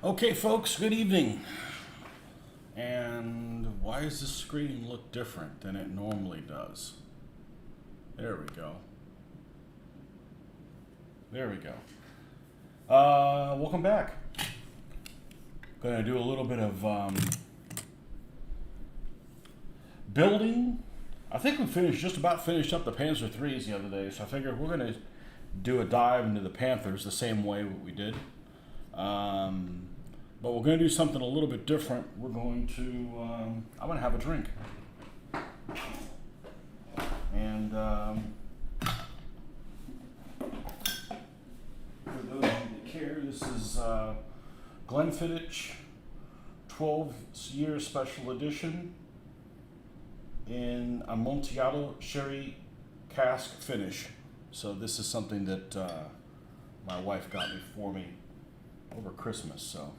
Okay, folks, good evening. And why does the screen look different than it normally does? There we go. There we go. Welcome back. Gonna do a little bit of building. I think we just about finished up the Panzer threes the other day, so I figured we're gonna do a dive into the Panthers the same way we did. But we're going to do something a little bit different. We're going to, I'm going to have a drink. And for those of you that care, this is Glenfiddich 12-year special edition in Amontillado sherry cask finish. So this is something that my wife got me for me over Christmas, so.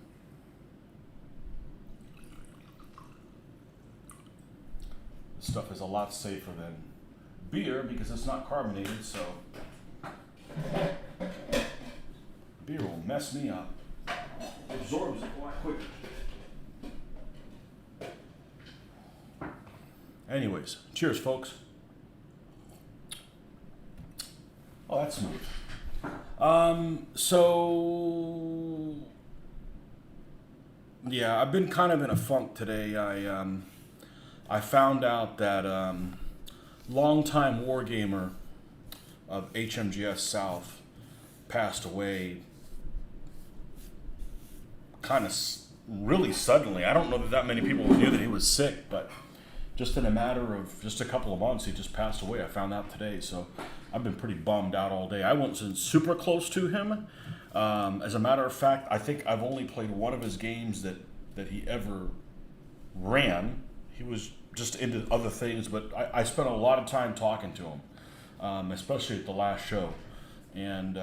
This stuff is a lot safer than beer because it's not carbonated, so beer will mess me up. It absorbs it a lot quicker. Anyways, cheers, folks. Oh, that's smooth. So yeah, I've been kind of in a funk today. I found out that longtime wargamer of HMGS South passed away kind of really suddenly. I don't know that many people knew that he was sick, but just in a matter of just a couple of months, he just passed away. I found out today, so I've been pretty bummed out all day. I wasn't super close to him. As a matter of fact, I think I've only played one of his games that he ever ran. He was just into other things, but I spent a lot of time talking to him, especially at the last show. And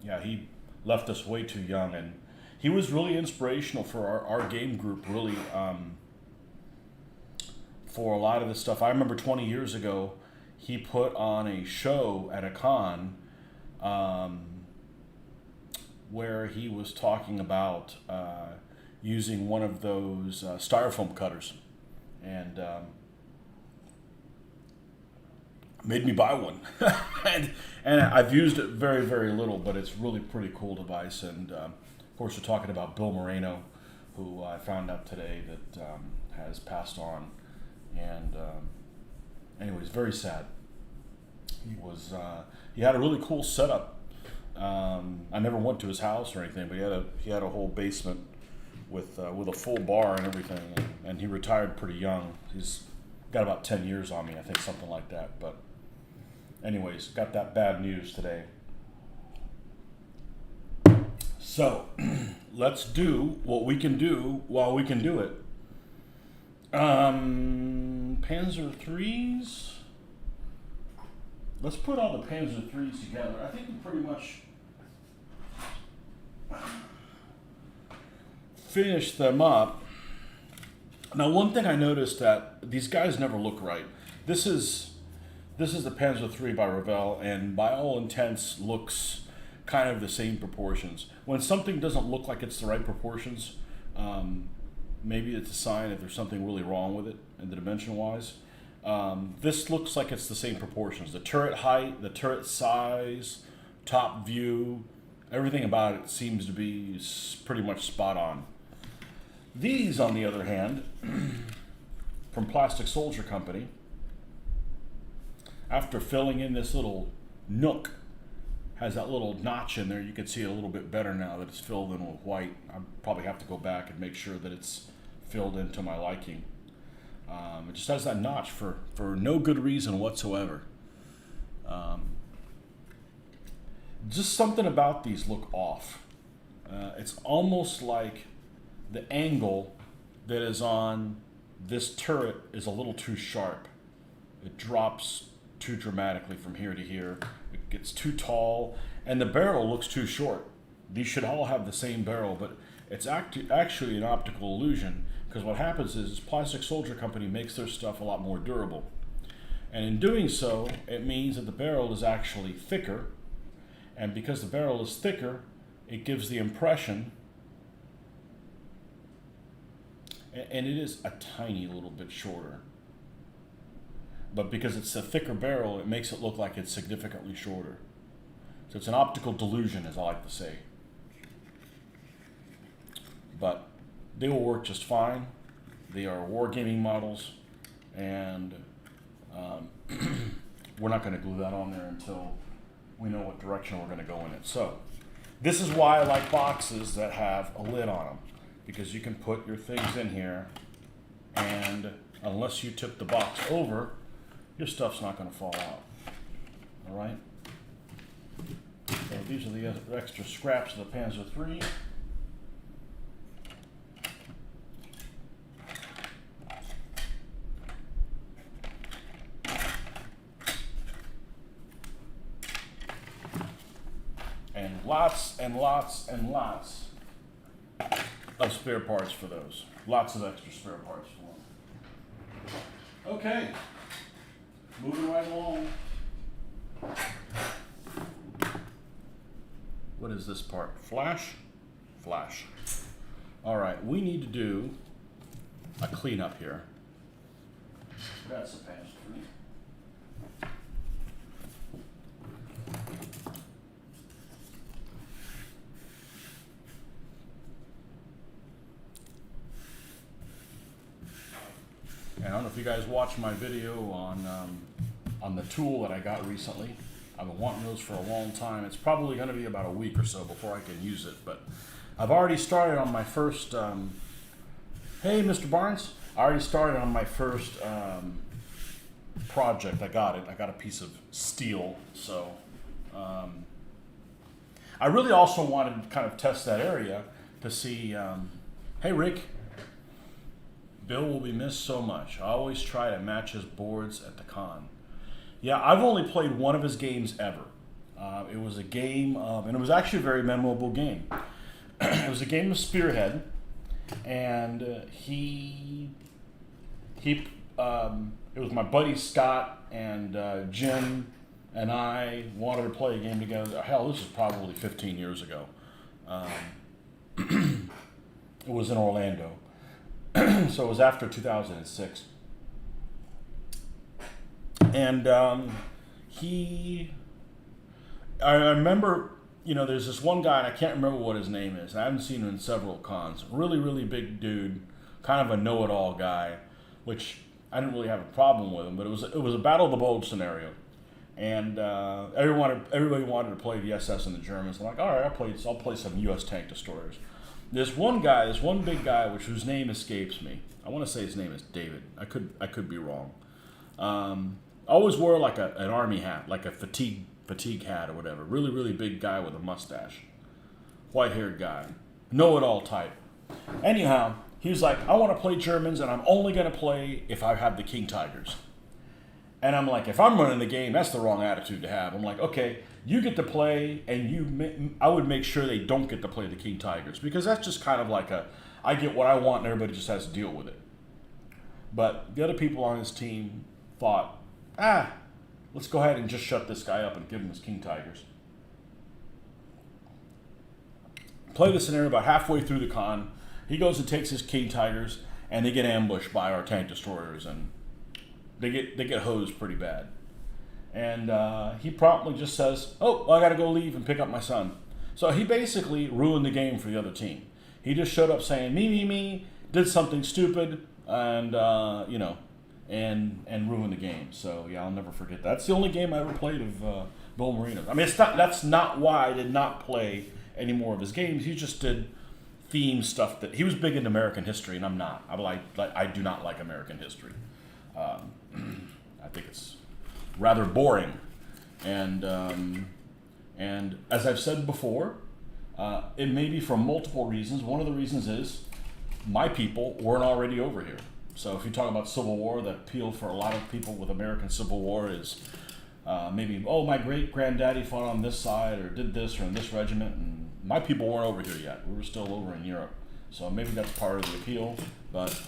yeah, he left us way too young, and he was really inspirational for our game group, really, for a lot of the stuff. I remember 20 years ago, he put on a show at a con where he was talking about using one of those styrofoam cutters, and made me buy one. and I've used it very, very little, but it's really pretty cool device. And of course, we're talking about Bill Moreno, who I found out today that has passed on. And anyways, very sad. He had a really cool setup. I never went to his house or anything, but he had a whole basement with a full bar and everything, and he retired pretty young. He's got about 10 years on me, I think, something like that. But anyways, got that bad news today. So let's do what we can do while we can do it. Panzer threes. Let's put all the Panzer threes together. I think we pretty much finish them up. Now, one thing I noticed that these guys never look right. This is the Panzer III by Revell, and by all intents looks kind of the same proportions. When something doesn't look like it's the right proportions, maybe it's a sign that there's something really wrong with it, in the dimension-wise. This looks like it's the same proportions. The turret height, the turret size, top view, everything about it seems to be pretty much spot on. These, on the other hand, from Plastic Soldier Company, after filling in this little nook, has that little notch in there. You can see it a little bit better now that it's filled in with white. I probably have to go back and make sure that it's filled in to my liking. It just has that notch for no good reason whatsoever. Just something about these look off. It's almost like the angle that is on this turret is a little too sharp. It drops too dramatically from here to here. It gets too tall, and the barrel looks too short. These should all have the same barrel, but it's actually an optical illusion, because what happens is Plastic Soldier Company makes their stuff a lot more durable. And in doing so, it means that the barrel is actually thicker, and because the barrel is thicker, it gives the impression and it is a tiny little bit shorter. But because it's a thicker barrel, it makes it look like it's significantly shorter. So it's an optical delusion, as I like to say. But they will work just fine. They are wargaming models, and we're not going to glue that on there until we know what direction we're going to go in it. So this is why I like boxes that have a lid on them, because you can put your things in here, and unless you tip the box over, your stuff's not going to fall out. All right? So these are the extra scraps of the Panzer III. And lots and lots and lots of spare parts for those. Lots of extra spare parts for them. Okay. Moving right along. What is this part? Flash? Flash. All right, we need to do a cleanup here. That's the Panzer III. And I don't know if you guys watched my video on the tool that I got recently. I've been wanting those for a long time. It's probably going to be about a week or so before I can use it, but I've already started on my first. Hey, Mr. Barnes, I already started on my first project. I got it. I got a piece of steel, so I really also wanted to kind of test that area to see. Hey, Rick. Bill will be missed so much. I always try to match his boards at the con. Yeah, I've only played one of his games ever. It was a game of, and it was actually a very memorable game. It was a game of Spearhead, and it was my buddy Scott and Jim and I wanted to play a game together. Hell, this is probably 15 years ago. It was in Orlando. So it was after 2006. And I remember, there's this one guy, and I can't remember what his name is. I haven't seen him in several cons. Really, really big dude, kind of a know-it-all guy, which I didn't really have a problem with him, but it was a Battle of the Bulge scenario. And everybody wanted to play the SS and the Germans. I'm like, all right, I'll play some U.S. tank destroyers. This one big guy, whose name escapes me. I want to say his name is David. I could be wrong. Always wore like an army hat, like a fatigue hat or whatever. Really, really big guy with a mustache. White-haired guy. Know-it-all type. Anyhow, he was like, I want to play Germans, and I'm only going to play if I have the King Tigers. And I'm like, if I'm running the game, that's the wrong attitude to have. I'm like, okay, you get to play, and I would make sure they don't get to play the King Tigers, because that's just kind of like I get what I want, and everybody just has to deal with it. But the other people on his team thought, let's go ahead and just shut this guy up and give him his King Tigers. Play the scenario about halfway through the con. He goes and takes his King Tigers, and they get ambushed by our tank destroyers, and they get hosed pretty bad. And he promptly just says, well, I got to go leave and pick up my son. So he basically ruined the game for the other team. He just showed up saying, me, did something stupid, and, and ruined the game. So, yeah, I'll never forget that. That's the only game I ever played of Bill Marino's. I mean, that's not why I did not play any more of his games. He just did theme stuff that... He was big into American history, and I'm not. I do not like American history. I think it's rather boring, and as I've said before, it may be for multiple reasons. One of the reasons is my people weren't already over here. So if you talk about Civil War, the appeal for a lot of people with American Civil War is maybe, my great granddaddy fought on this side or did this or in this regiment, and my people weren't over here yet. We were still over in Europe. So maybe that's part of the appeal. But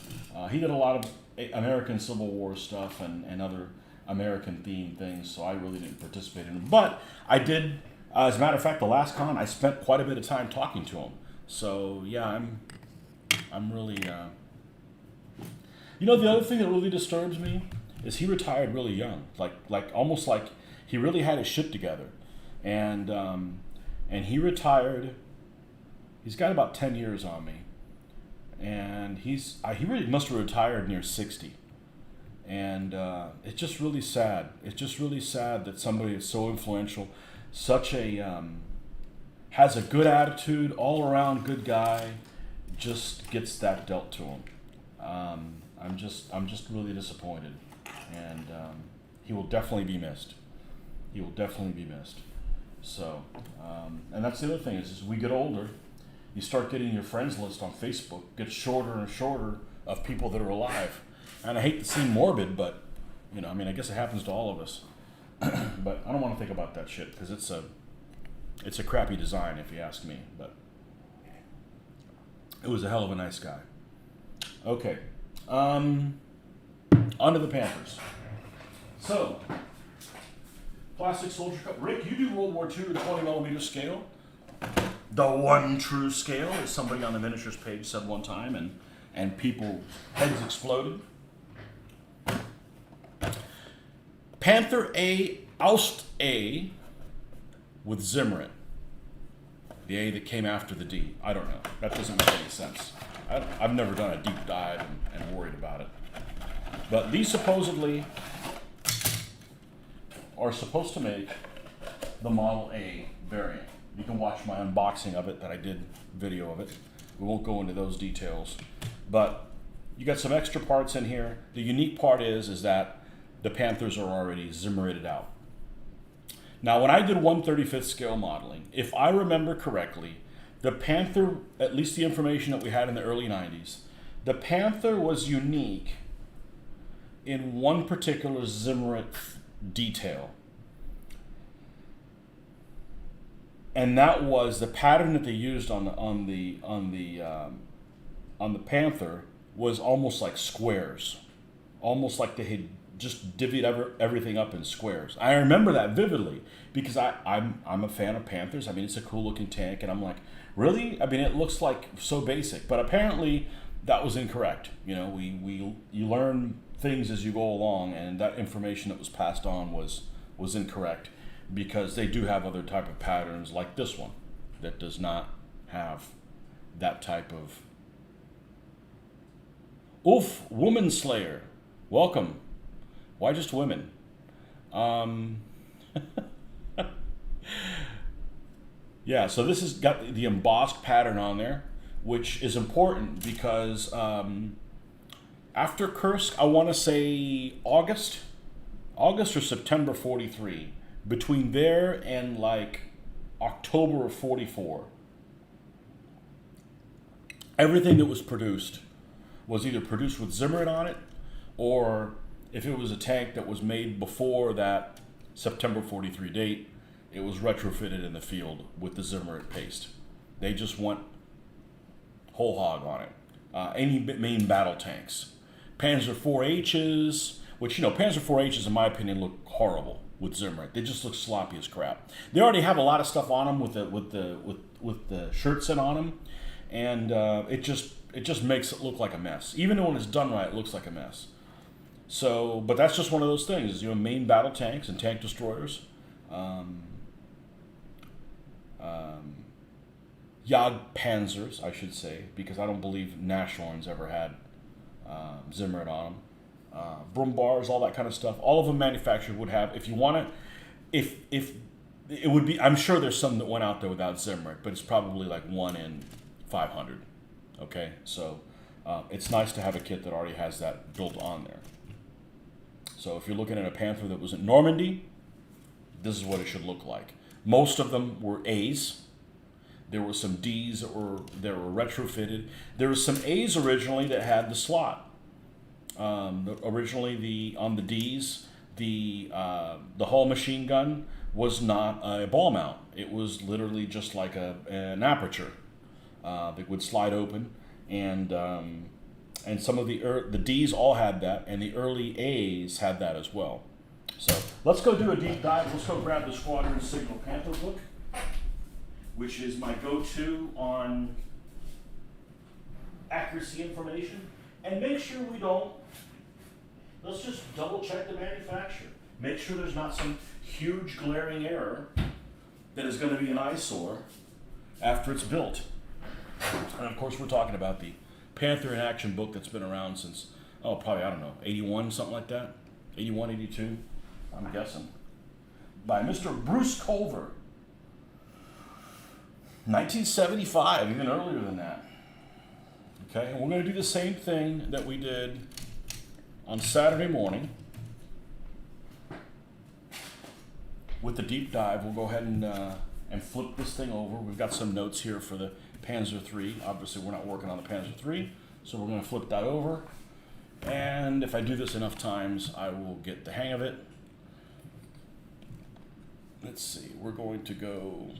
he did a lot of American Civil War stuff and other American themed things, so I really didn't participate in them. But I did, as a matter of fact, the last con, I spent quite a bit of time talking to him. So yeah, I'm really You know, the other thing that really disturbs me is he retired really young, like almost like he really had his shit together, and he retired. He's got about 10 years on me, and he really must have retired near 60, and it's just really sad. It's just really sad that somebody is so influential, such a has a good attitude, all around good guy, just gets that dealt to him. I'm just really disappointed, and he will definitely be missed. He will definitely be missed. So, and that's the other thing is as we get older, you start getting your friends list on Facebook gets shorter and shorter of people that are alive. And I hate to seem morbid, but you know, I mean, I guess it happens to all of us. But I don't want to think about that shit because it's a crappy design if you ask me. But it was a hell of a nice guy. Okay. On to the Panthers. So, plastic soldier cup. Rick, you do World War II to 20 millimeter scale. The one true scale, as somebody on the miniatures page said one time, and people heads exploded. Panther A, Oust A with Zimmerit. The A that came after the D. I don't know. That doesn't make any sense. I've never done a deep dive and worried about it. But these supposedly are supposed to make the Model A variant. You can watch my unboxing of it that I did video of it. We won't go into those details. But you got some extra parts in here. The unique part is that the Panthers are already Zimmerited out. Now, when I did 1/35th scale modeling, if I remember correctly, the Panther, at least the information that we had in the early 90s, the Panther was unique in one particular Zimmerit detail. And that was the pattern that they used on the Panther was almost like squares, almost like they had just divvied everything up in squares. I remember that vividly because I'm a fan of Panthers. I mean, it's a cool looking tank, and I'm like, really? I mean, it looks like so basic, but apparently that was incorrect. You know, you learn things as you go along, and that information that was passed on was incorrect because they do have other type of patterns like this one that does not have that type of. Oof, Woman Slayer, welcome. Why just women? Yeah, so this has got the embossed pattern on there, which is important because after Kursk, I want to say August or September 43, between there and like October of 44, everything that was produced was either produced with Zimmerit on it, or if it was a tank that was made before that September 43 date, it was retrofitted in the field with the Zimmerit paste. They just went whole hog on it. Any main battle tanks. Panzer 4Hs, which, you know, Panzer 4Hs in my opinion look horrible with Zimmerit. They just look sloppy as crap. They already have a lot of stuff on them with the shirts in on them, and it just makes it look like a mess. Even when it's done right, it looks like a mess. So, but that's just one of those things, you know, main battle tanks and tank destroyers. Jagdpanzers, I should say, because I don't believe Nashorns ever had Zimmerit on them. Brumbars, all that kind of stuff. All of them manufactured would have. If you want to, if it would be, I'm sure there's some that went out there without Zimmerit, but it's probably like 1 in 500. Okay, so it's nice to have a kit that already has that built on there. So if you're looking at a Panther that was in Normandy, this is what it should look like. Most of them were A's. There were some D's that were retrofitted. There were some A's originally that had the slot. Originally, on the D's, the hull machine gun was not a ball mount. It was literally just like an aperture that would slide open, and some of the D's all had that, and the early A's had that as well. So let's go do a deep dive. Let's go grab the Squadron Signal Panther book, which is my go-to on accuracy information. And make sure we don't, let's just double check the manufacturer. Make sure there's not some huge glaring error that is going to be an eyesore after it's built. And of course, we're talking about the Panther in Action book that's been around since, oh, probably, I don't know, 81, something like that? 81, 82, I'm guessing. By Mr. Bruce Culver. 1975, even earlier than that. Okay, and we're going to do the same thing that we did on Saturday morning with the deep dive. We'll go ahead and flip this thing over. We've got some notes here for the Panzer III. Obviously, we're not working on the Panzer III, so we're going to flip that over. And if I do this enough times, I will get the hang of it. Let's see, we're going to go...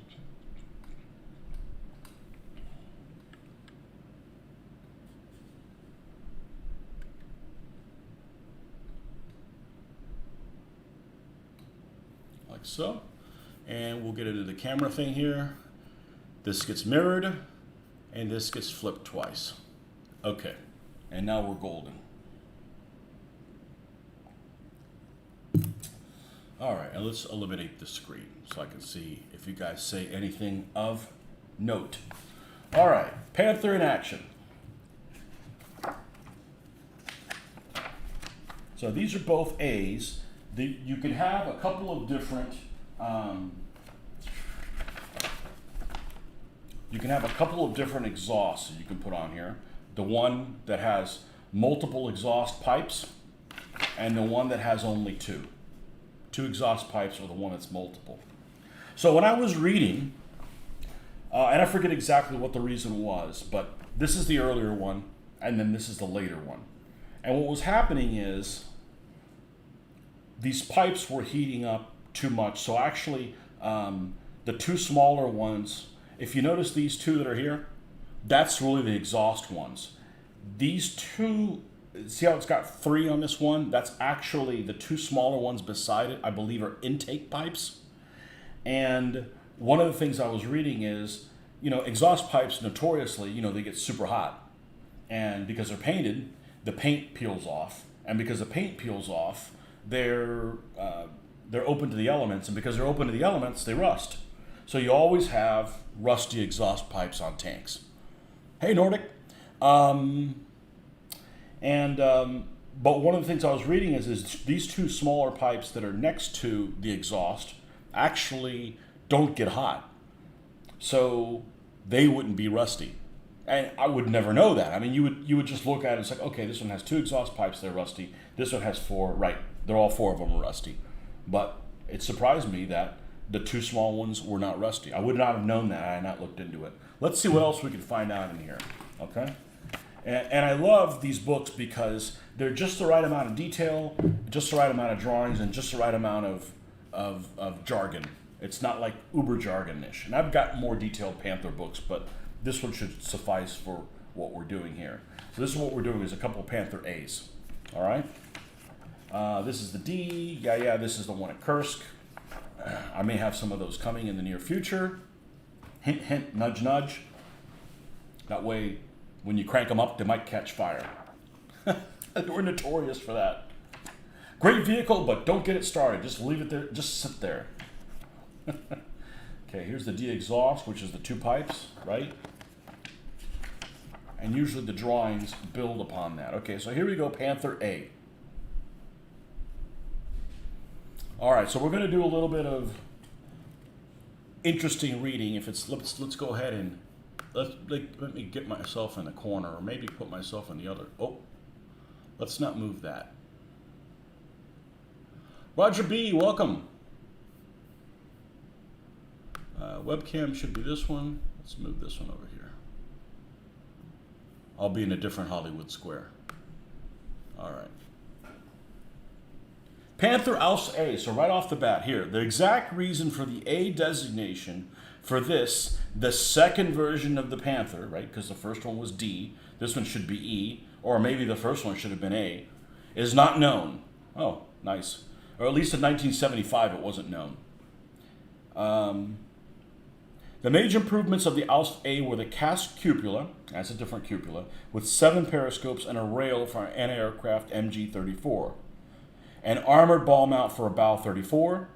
like so. And we'll get into the camera thing here. This gets mirrored, and this gets flipped twice. Okay, and now we're golden. All right, and let's eliminate the screen so I can see if you guys say anything of note. All right, Panther in Action. So these are both A's. You can have a couple of different exhausts that you can put on here. The one that has multiple exhaust pipes and the one that has only two. Two exhaust pipes or the one that's multiple. So when I was reading, and I forget exactly what the reason was, but this is the earlier one and then this is the later one. And what was happening is these pipes were heating up too much. So actually, the two smaller ones, if you notice these two that are here, that's really the exhaust ones. These two, see how it's got three on this one? That's actually the two smaller ones beside it, I believe, are intake pipes. And one of the things I was reading is, exhaust pipes notoriously, they get super hot. And because they're painted, the paint peels off. And because the paint peels off, they're open to the elements, and because they're open to the elements, they rust. So you always have rusty exhaust pipes on tanks. Hey, Nordic. But one of the things I was reading is these two smaller pipes that are next to the exhaust actually don't get hot. So they wouldn't be rusty. And I would never know that. I mean, you would just look at it and it's like, okay, this one has two exhaust pipes, they're rusty. This one has four, right. They're all four of them are rusty. But it surprised me that the two small ones were not rusty. I would not have known that. I had not looked into it. Let's see what else we can find out in here. Okay? And I love these books because they're just the right amount of detail, just the right amount of drawings, and just the right amount of jargon. It's not like uber jargon-ish. And I've got more detailed Panther books, but this one should suffice for what we're doing here. So this is what we're doing is a couple of Panther A's. All right? This is the D. Yeah, this is the one at Kursk. I may have some of those coming in the near future. Hint, hint, nudge, nudge. That way, when you crank them up, they might catch fire. We're notorious for that. Great vehicle, but don't get it started. Just leave it there. Just sit there. Okay, here's the D exhaust, which is the two pipes, right? And usually the drawings build upon that. Okay, so here we go, Panther A. All right, so we're going to do a little bit of interesting reading. If it's let's go ahead and let me get myself in the corner, or maybe put myself in the other. Oh, let's not move that. Roger B, welcome. Webcam should be this one. Let's move this one over here. I'll be in a different Hollywood square. All right. Panther Aus A. So right off the bat here, the exact reason for the A designation for this, the second version of the Panther, right? Because the first one was D. This one should be E, or maybe the first one should have been A, is not known. Oh, nice. Or at least in 1975, it wasn't known. The major improvements of the Aust A were the cast cupola, that's a different cupola, with 7 periscopes and a rail for an anti-aircraft MG-34. An armored ball mount for a bow 34.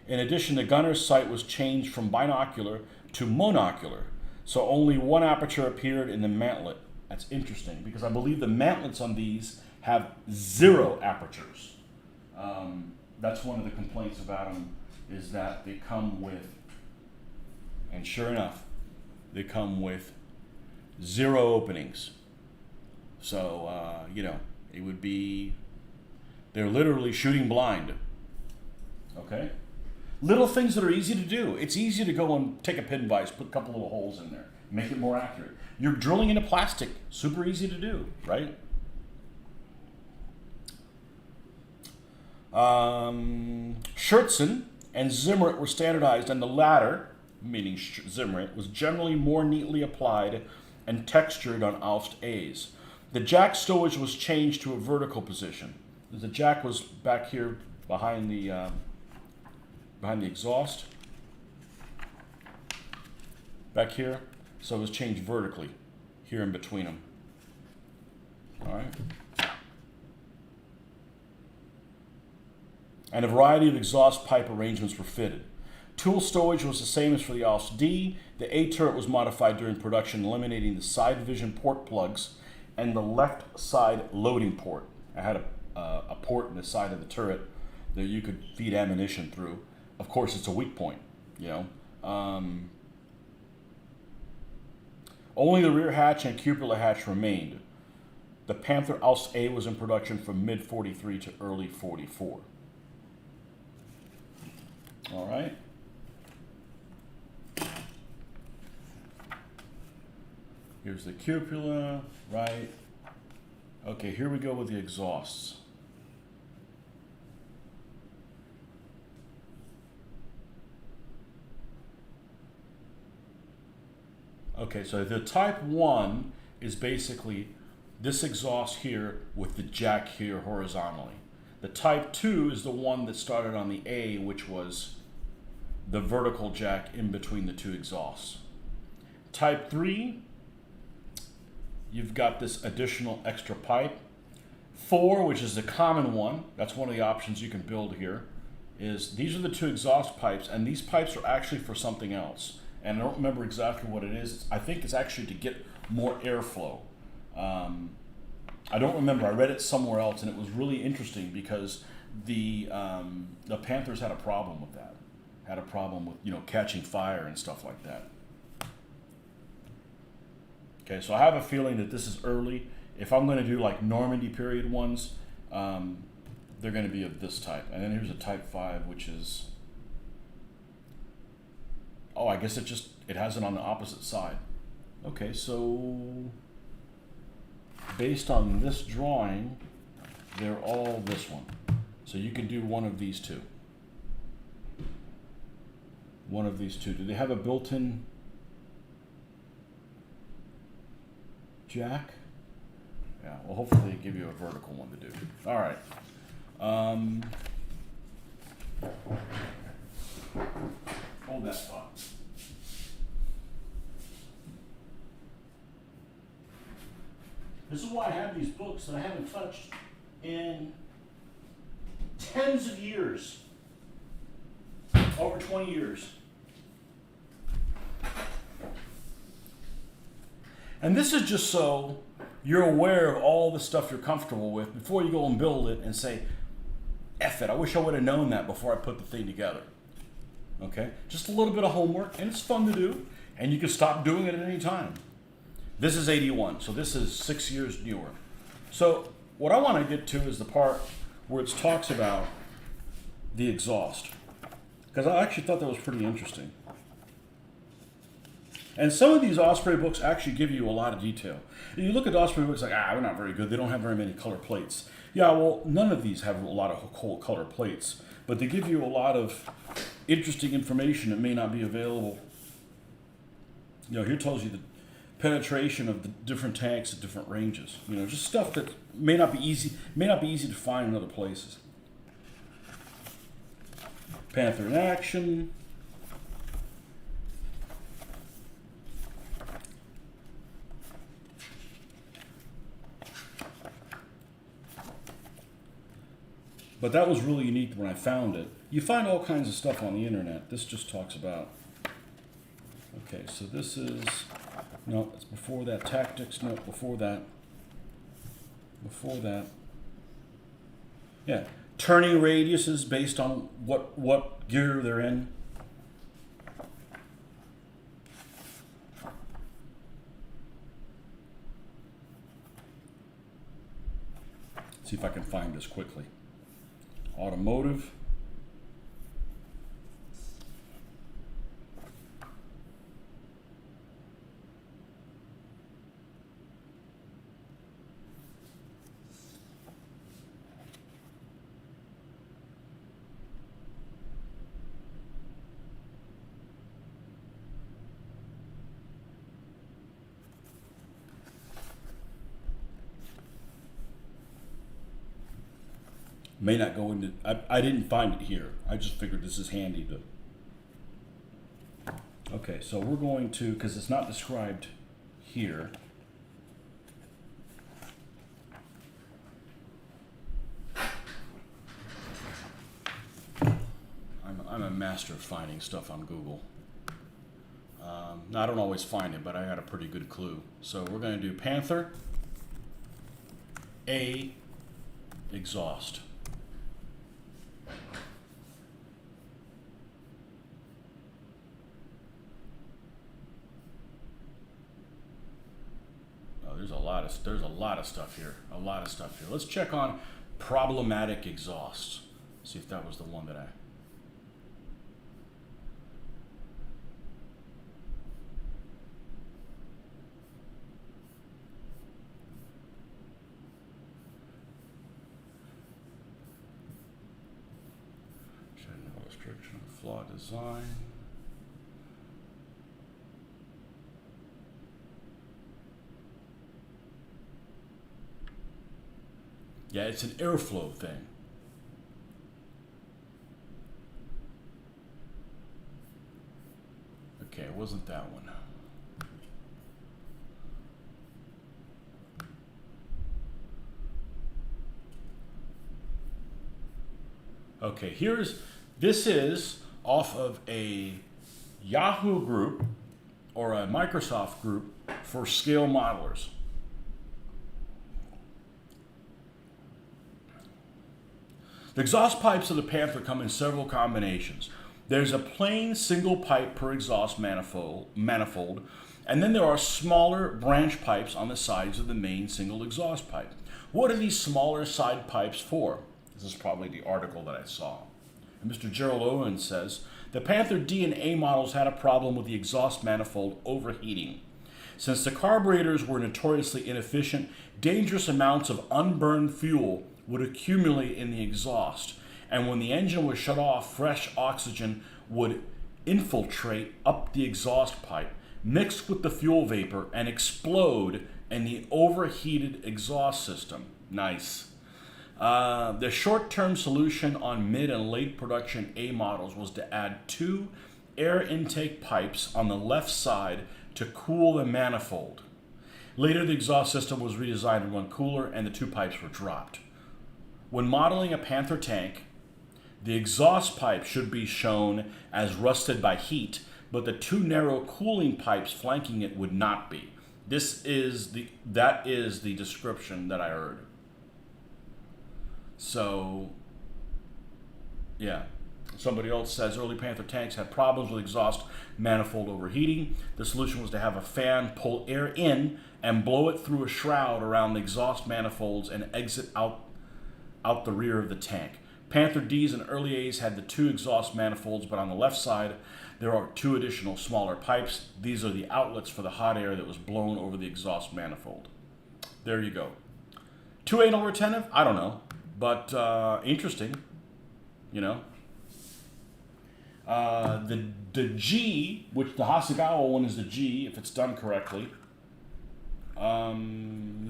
In addition, the gunner's sight was changed from binocular to monocular, so only one aperture appeared in the mantlet. That's interesting, because I believe the mantlets on these have 0 apertures. That's one of the complaints about them, is that they come with, and sure enough, they come with 0 openings. So, it would be, they're literally shooting blind. Okay? Little things that are easy to do. It's easy to go and take a pin vise, put a couple little holes in there, make it more accurate. You're drilling into plastic, super easy to do, right? Schertzen and Zimmerit were standardized, and the latter, meaning Zimmerit, was generally more neatly applied and textured on Aust A's. The jack stowage was changed to a vertical position. The jack was back here behind the exhaust, back here, so it was changed vertically here in between them. All right. And a variety of exhaust pipe arrangements were fitted. Tool stowage was the same as for the Aust D. The A turret was modified during production, eliminating the side vision port plugs and the left side loading port. I had a port in the side of the turret that you could feed ammunition through. Of course, it's a weak point, Only the rear hatch and cupola hatch remained. The Panther Aust A was in production from mid-43 to early 44. All right. Here's the cupola, right? Okay, here we go with the exhausts. Okay, so the Type 1 is basically this exhaust here with the jack here horizontally. The Type 2 is the one that started on the A, which was the vertical jack in between the 2 exhausts. Type 3, you've got this additional extra pipe. 4, which is the common one, that's one of the options you can build here, is these are the 2 exhaust pipes, and these pipes are actually for something else. And I don't remember exactly what it is. I think it's actually to get more airflow. I don't remember. I read it somewhere else, and it was really interesting because the Panthers had a problem with that. Had a problem with catching fire and stuff like that. Okay, so I have a feeling that this is early. If I'm going to do like Normandy period ones, they're going to be of this type. And then here's a Type 5, which is, oh, I guess it has it on the opposite side. Okay, so based on this drawing, they're all this one. So you can do one of these two. One of these two. Do they have a built-in jack? Yeah, well, hopefully they give you a vertical one to do. All right. Hold that thought. This is why I have these books that I haven't touched in tens of years. Over 20 years. And this is just so you're aware of all the stuff you're comfortable with before you go and build it and say, F it, I wish I would have known that before I put the thing together. Okay? Just a little bit of homework, and it's fun to do, and you can stop doing it at any time. This is 81, so this is 6 years newer. So what I want to get to is the part where it talks about the exhaust, because I actually thought that was pretty interesting. And some of these Osprey books actually give you a lot of detail. And you look at Osprey books like, they're not very good. They don't have very many color plates. Yeah, well, none of these have a lot of color plates, but they give you a lot of interesting information that may not be available. Here tells you the penetration of the different tanks at different ranges. Just stuff that may not be easy to find in other places. Panther in action. But that was really unique when I found it. You find all kinds of stuff on the internet. This just talks about. Okay, so this is. No, it's before that. Tactics. No, before that. Before that. Yeah. Turning radiuses based on what gear they're in. See if I can find this quickly. Automotive. May not go into. I didn't find it here. I just figured this is handy to. Okay, so we're going to, because it's not described here. I'm a master of finding stuff on Google. I don't always find it, but I got a pretty good clue. So we're going to do Panther A exhaust. There's a lot of stuff here. A lot of stuff here. Let's check on problematic exhausts. See if that was the one that I. General restriction of flawed design. Yeah, it's an airflow thing. Okay, it wasn't that one. Okay, this is off of a Yahoo group or a Microsoft group for scale modelers. The exhaust pipes of the Panther come in several combinations. There's a plain single pipe per exhaust manifold, and then there are smaller branch pipes on the sides of the main single exhaust pipe. What are these smaller side pipes for? This is probably the article that I saw. And Mr. Gerald Owens says, the Panther D and A models had a problem with the exhaust manifold overheating. Since the carburetors were notoriously inefficient, dangerous amounts of unburned fuel would accumulate in the exhaust, and when the engine was shut off, fresh oxygen would infiltrate up the exhaust pipe, mix with the fuel vapor, and explode in the overheated exhaust system. Nice. The short-term solution on mid and late production A models was to add 2 air intake pipes on the left side to cool the manifold. Later, the exhaust system was redesigned to run cooler, and the 2 pipes were dropped. When modeling a Panther tank, the exhaust pipe should be shown as rusted by heat, but the 2 narrow cooling pipes flanking it would not be. That is the description that I heard. So, yeah. Somebody else says early Panther tanks had problems with exhaust manifold overheating. The solution was to have a fan pull air in and blow it through a shroud around the exhaust manifolds and exit out the rear of the tank. Panther Ds and early A's had the 2 exhaust manifolds, but on the left side there are 2 additional smaller pipes. These are the outlets for the hot air that was blown over the exhaust manifold. There you go. 2 anal retentive? I don't know, but interesting, you know. The G, which the Hasegawa one is the G, if it's done correctly,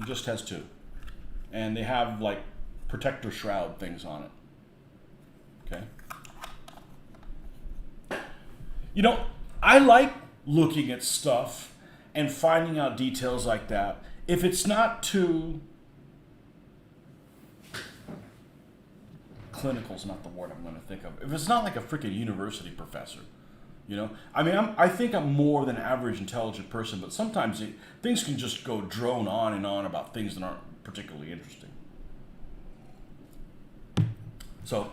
just has 2. And they have like protector shroud things on it. Okay. You know, I like looking at stuff and finding out details like that. If it's not too clinical's not the word I'm going to think of. If it's not like a freaking university professor, you know, I mean, I think I'm more than average intelligent person, but sometimes things can just go drone on and on about things that aren't particularly interesting. So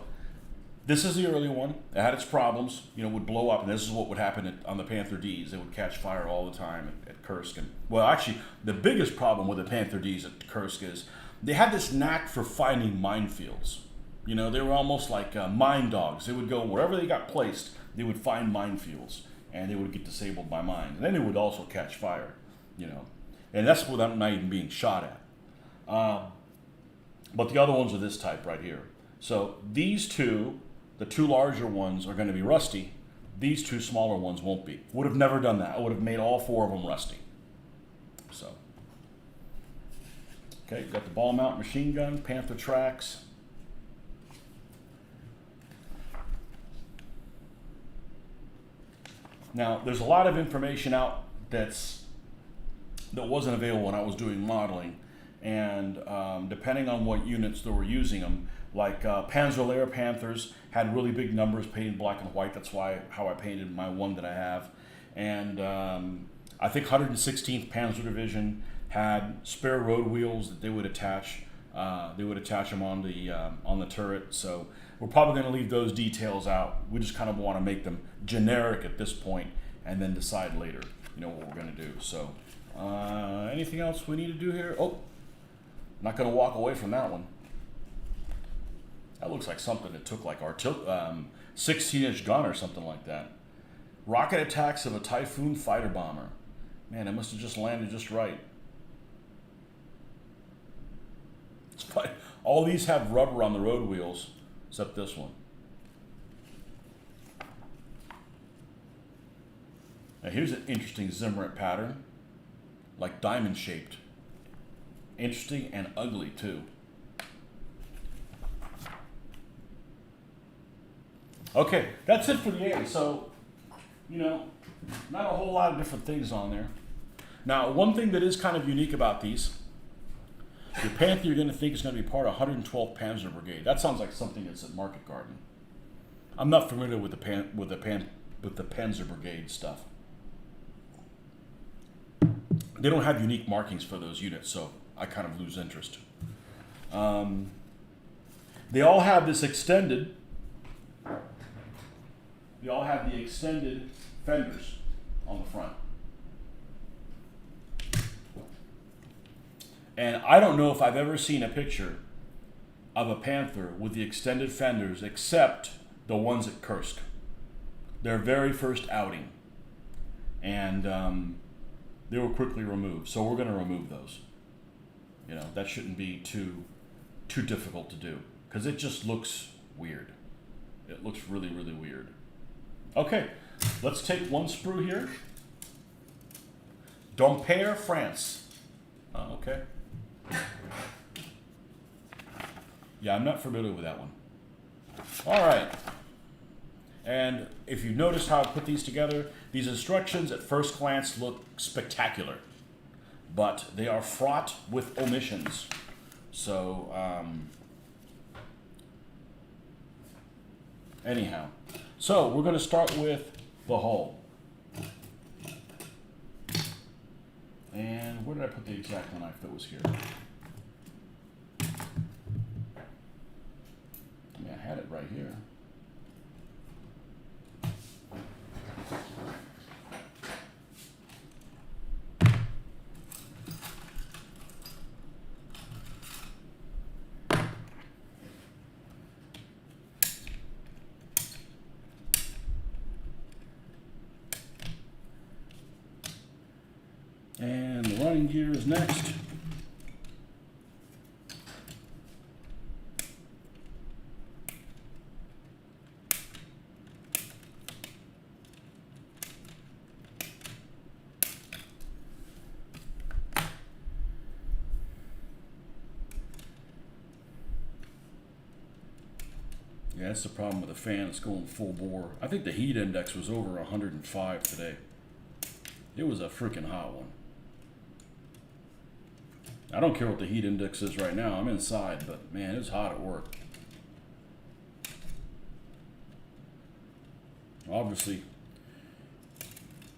this is the early one. It had its problems, you know, would blow up, and this is what would happen on the Panther Ds. They would catch fire all the time at Kursk. And, well, actually, the biggest problem with the Panther Ds at Kursk is they had this knack for finding minefields. You know, they were almost like mine dogs. They would go wherever they got placed, they would find minefields, and they would get disabled by mines. And then they would also catch fire, you know. And that's without not even being shot at. But the other ones are this type right here. So these two, the two larger ones, are going to be rusty. These two smaller ones won't be. Would have never done that. I would have made all four of them rusty. So, okay, got the ball mount machine gun, Panther tracks. Now, there's a lot of information out that wasn't available when I was doing modeling, and depending on what units they were using them, like Panzer Panthers had really big numbers painted black and white. That's how I painted my one that I have. And I think 116th Panzer Division had spare road wheels that they would attach. They would attach them on the turret. So we're probably going to leave those details out. We just kind of want to make them generic at this point, and then decide later, you know, what we're going to do. So anything else we need to do here? Oh, not going to walk away from that one. That looks like something that took like 16-inch gun or something like that. Rocket attacks of a Typhoon fighter bomber. Man, it must have just landed just right. It's funny. All these have rubber on the road wheels, except this one. Now here's an interesting Zimmerit pattern, like diamond shaped. Interesting and ugly too. Okay, that's it for the A. So, you know, not a whole lot of different things on there. Now, one thing that is kind of unique about these, the Panther you're going to think is going to be part of 112th Panzer Brigade. That sounds like something that's at Market Garden. I'm not familiar with the Panzer Brigade stuff. They don't have unique markings for those units, so I kind of lose interest. They all have this extended. They all have the extended fenders on the front. And I don't know if I've ever seen a picture of a Panther with the extended fenders except the ones at Kursk. Their very first outing. And they were quickly removed. So we're going to remove those. You know, that shouldn't be too difficult to do, because it just looks weird. It looks really, really weird. Okay, let's take one sprue here. Dompierre, France. Oh, okay. Yeah, I'm not familiar with that one. All right. And if you notice how I put these together, these instructions at first glance look spectacular, but they are fraught with omissions. So, anyhow. So, we're going to start with the hull. And where did I put the exact knife that was here? I mean, I had it right here. And the running gear is next. Yeah, that's the problem with the fan. It's going full bore. I think the heat index was over 105 today. It was a freaking hot one. I don't care what the heat index is right now. I'm inside, but man, it's hot at work. Obviously,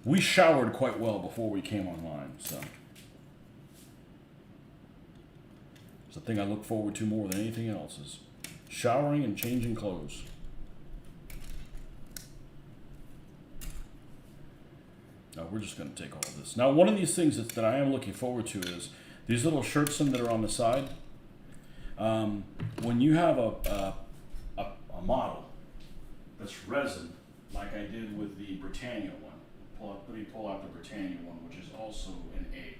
we showered quite well before we came online, so it's the thing I look forward to more than anything else is showering and changing clothes. Now we're just going to take all of this. Now one of these things that I am looking forward to is these little shirts that are on the side. When you have a model that's resin, like I did with the Britannia one, let me pull out the Britannia one, which is also an A.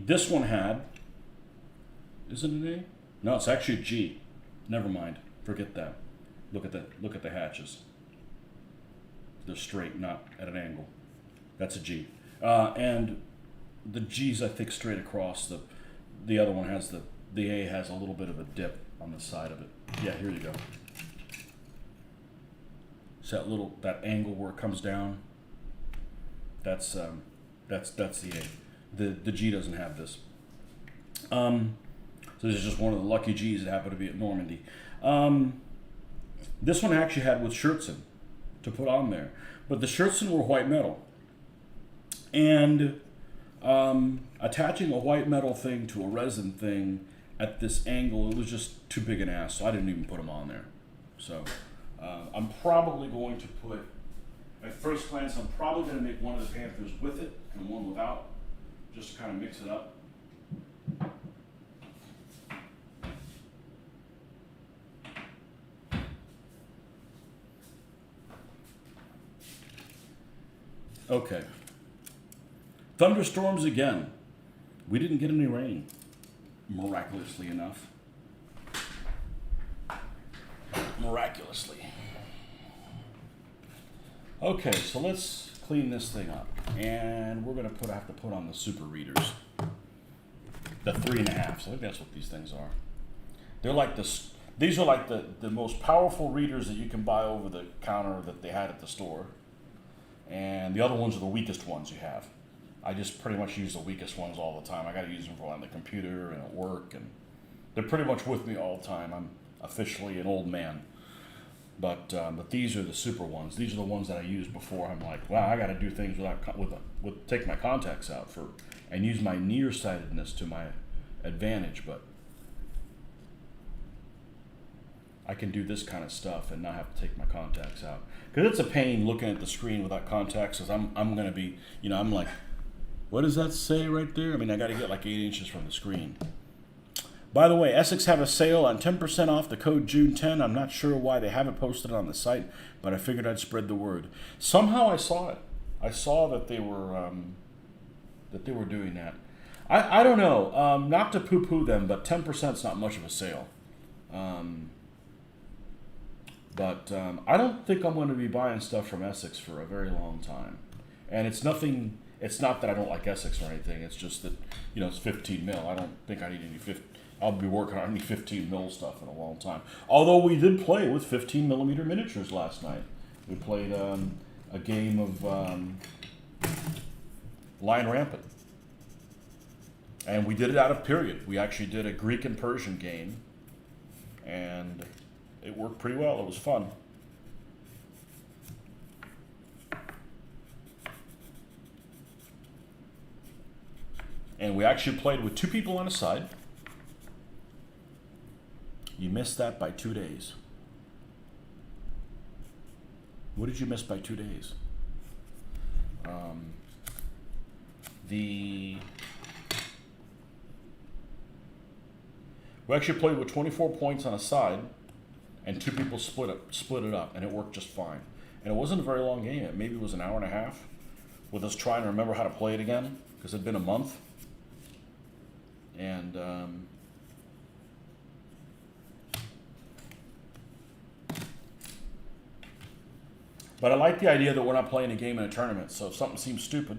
This one had, is it an A? No, it's actually a G. Never mind. Forget that. Look at the hatches. They're straight, not at an angle. That's a G. And the G's I think straight across. The other one has the A has a little bit of a dip on the side of it. Yeah, here you go. So that angle where it comes down. That's the A. The G doesn't have this. So this is just one of the lucky G's that happened to be at Normandy. This one actually had with shirts in to put on there, but the shirts in were white metal. And attaching a white metal thing to a resin thing at this angle, it was just too big an ass, so I didn't even put them on there. So I'm probably going to put, at first glance, I'm probably going to make one of the Panthers with it and one without, just to kind of mix it up. Okay. Thunderstorms again. We didn't get any rain, miraculously enough. Miraculously. Okay, so let's clean this thing up. And we're going to have to put on the super readers. The 3.5s. I think that's what these things are. They're like this. These are like the most powerful readers that you can buy over the counter that they had at the store. And the other ones are the weakest ones you have. I just pretty much use the weakest ones all the time. I got to use them for on the computer and at work, and they're pretty much with me all the time. I'm officially an old man. But these are the super ones. These are the ones that I used before. I'm like, wow, I got to do things with take my contacts out and use my nearsightedness to my advantage. But I can do this kind of stuff and not have to take my contacts out. Because it's a pain looking at the screen without contacts, because I'm going to be, I'm like, what does that say right there? I mean, I got to get like 8 inches from the screen. By the way, Essex have a sale on 10% off the code June10. I'm not sure why they haven't posted it on the site, but I figured I'd spread the word. Somehow I saw it. I saw that they were doing that. I don't know. Not to poo-poo them, but 10% is not much of a sale. But I don't think I'm going to be buying stuff from Essex for a very long time. And it's nothing. It's not that I don't like Essex or anything. It's just that it's 15 mil. I don't think I need any 15. I'll be working on any 15 mil stuff in a long time. Although we did play with 15 millimeter miniatures last night. We played a game of Lion Rampant, and we did it out of period. We actually did a Greek and Persian game, and it worked pretty well. It was fun. And we actually played with 2 people on a side. You missed that by 2 days. What did you miss by 2 days? We actually played with 24 points on a side, and 2 people split it up, and it worked just fine. And it wasn't a very long game. It maybe was an hour and a half, with us trying to remember how to play it again, because it had been a month. And but I like the idea that we're not playing a game in a tournament, so if something seems stupid,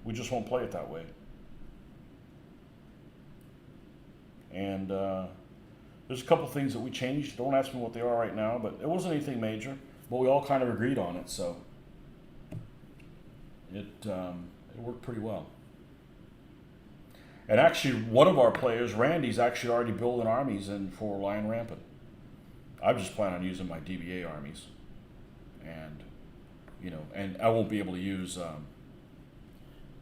we just won't play it that way. And there's a couple things that we changed. Don't ask me what they are right now, but it wasn't anything major. But we all kind of agreed on it, so it worked pretty well. And actually, one of our players, Randy's actually already building armies in for Lion Rampant. I just plan on using my DBA armies, and and I won't be able to use.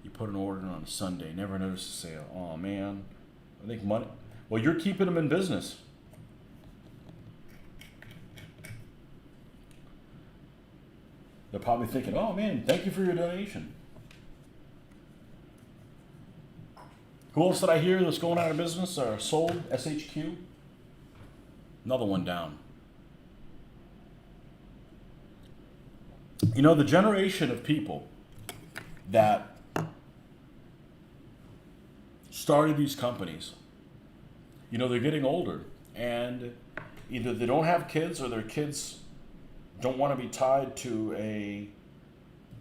You put an order in on a Sunday, never notice a sale. Oh man, I think money. Well, you're keeping them in business. They're probably thinking, "Oh man, thank you for your donation." Who else did I hear that's going out of business or sold? SHQ. Another one down. The generation of people that started these companies, they're getting older, and either they don't have kids or their kids don't want to be tied to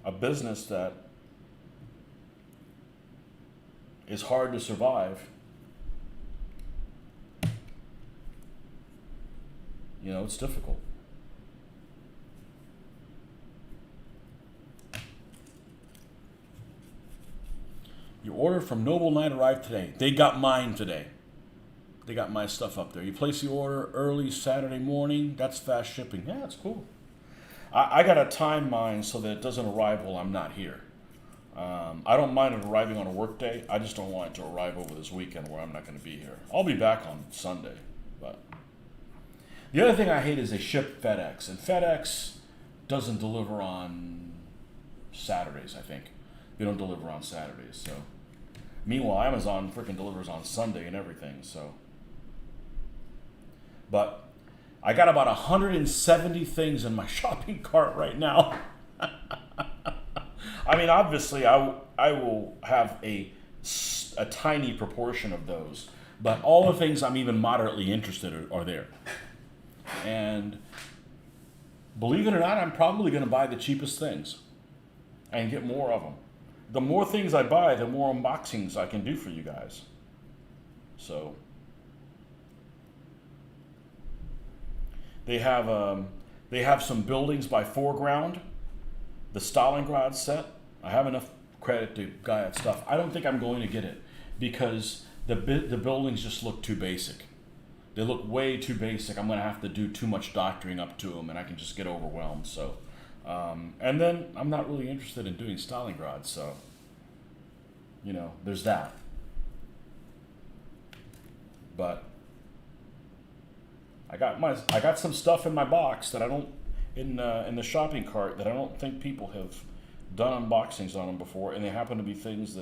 a business that is hard to survive. It's difficult. Your order from Noble Knight arrived today. They got mine today. They got my stuff up there. You place the order early Saturday morning. That's fast shipping. Yeah, that's cool. I got to time mine so that it doesn't arrive while I'm not here. I don't mind it arriving on a work day. I just don't want it to arrive over this weekend where I'm not going to be here. I'll be back on Sunday. But the other thing I hate is they ship FedEx. And FedEx doesn't deliver on Saturdays, I think. They don't deliver on Saturdays. So, meanwhile, Amazon freaking delivers on Sunday and everything. So, but I got about 170 things in my shopping cart right now. I mean, obviously, I will have a tiny proportion of those, but all the things I'm even moderately interested in are there. And believe it or not, I'm probably going to buy the cheapest things and get more of them. The more things I buy, the more unboxings I can do for you guys. So they have some buildings by foreground, the Stalingrad set. I have enough credit to buy that stuff. I don't think I'm going to get it because the buildings just look too basic. They look way too basic. I'm going to have to do too much doctoring up to them, and I can just get overwhelmed. So, and then I'm not really interested in doing Stalingrad. So, there's that. But I got some stuff in my box that I don't in the shopping cart that I don't think people have done unboxings on them before, and they happen to be things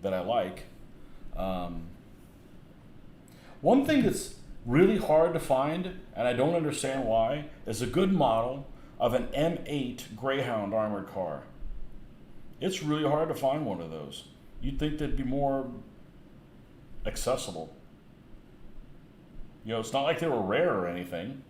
that I like. One thing that's really hard to find, and I don't understand why, is a good model of an M8 Greyhound armored car. It's really hard to find one of those. You'd think they'd be more accessible. It's not like they were rare or anything.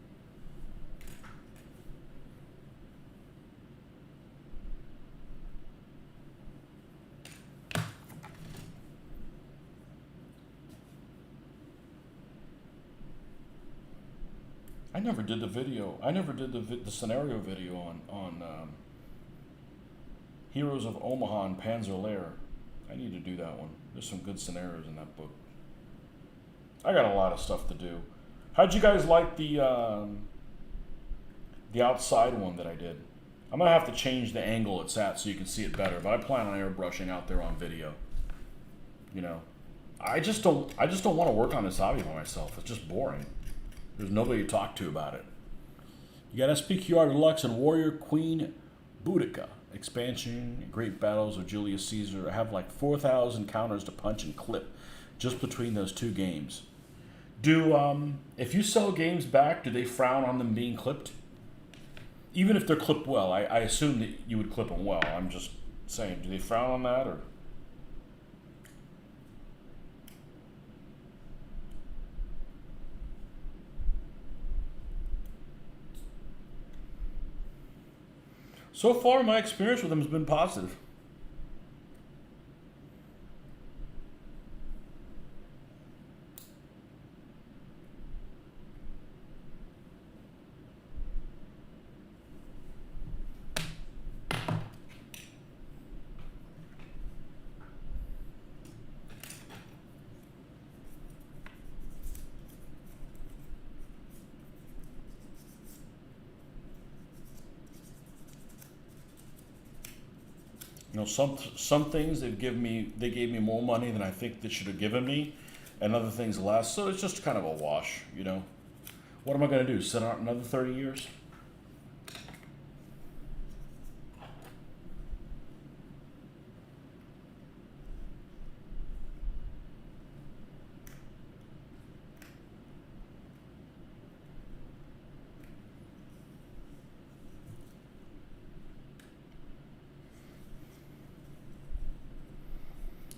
I never did the video. I never did the scenario video on Heroes of Omaha and Panzer Lair. I need to do that one. There's some good scenarios in that book. I got a lot of stuff to do. How'd you guys like the outside one that I did? I'm gonna have to change the angle it's at so you can see it better, but I plan on airbrushing out there on video. I just don't want to work on this hobby by myself. It's just boring. There's nobody to talk to about it. You got SPQR Deluxe and Warrior Queen Boudica expansion, Great Battles of Julius Caesar. I have like 4,000 counters to punch and clip just between those two games. If you sell games back, do they frown on them being clipped? Even if they're clipped well, I assume that you would clip them well. I'm just saying, do they frown on that or? So far, my experience with them has been positive. Some things they gave me more money than I think they should have given me, and other things less. So it's just kind of a wash. What am I going to do? Sit out another 30 years?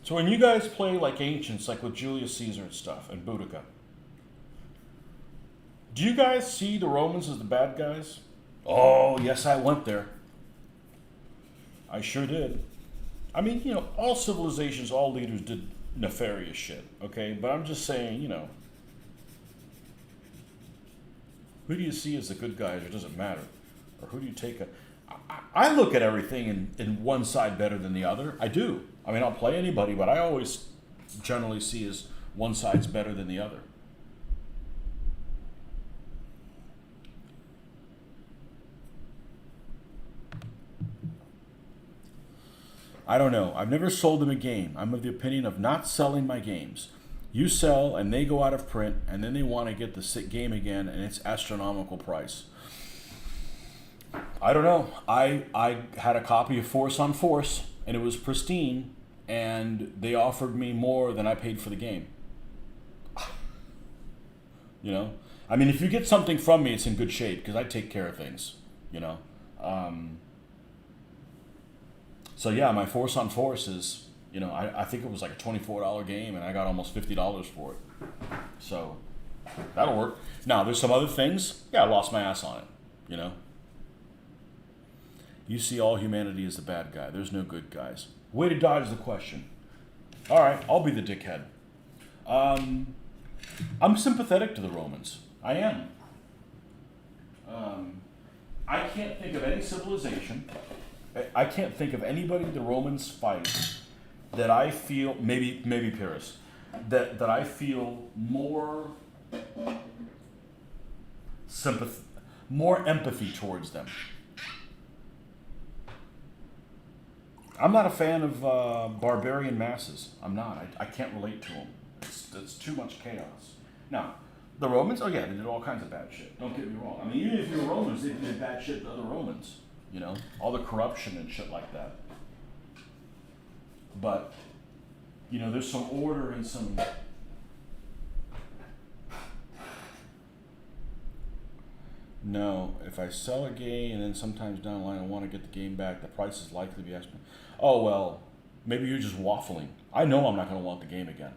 So when you guys play like ancients, like with Julius Caesar and stuff, and Boudica, do you guys see the Romans as the bad guys? Oh, yes, I went there. I sure did. I mean, all civilizations, all leaders did nefarious shit, okay? But I'm just saying, who do you see as the good guys, or does it matter? Or who do you take I look at everything in one side better than the other. I do. I mean, I'll play anybody, but I always generally see as one side's better than the other. I don't know. I've never sold them a game. I'm of the opinion of not selling my games. You sell and they go out of print, and then they want to get the game again, and it's astronomical price. I don't know. I had a copy of Force on Force, and it was pristine, and they offered me more than I paid for the game. I mean, if you get something from me, it's in good shape, because I take care of things, So yeah, my Force on Force is, I think it was like a $24 game, and I got almost $50 for it. So that'll work. Now, there's some other things. Yeah, I lost my ass on it, You see all humanity as the bad guy. There's no good guys. Way to dodge the question. All right, I'll be the dickhead. I'm sympathetic to the Romans. I am. I can't think of any civilization. I can't think of anybody the Romans fight that I feel, maybe Pyrrhus, that I feel more more empathy towards them. I'm not a fan of barbarian masses. I'm not. I can't relate to them. It's too much chaos. Now, the Romans, oh yeah, they did all kinds of bad shit. Don't get me wrong. I mean, even if you're Romans, they did bad shit to other Romans. All the corruption and shit like that. But, there's some order and some... No, if I sell a game and then sometimes down the line I want to get the game back, the price is likely to be extra. Oh, well, maybe you're just waffling. I know I'm not going to want the game again.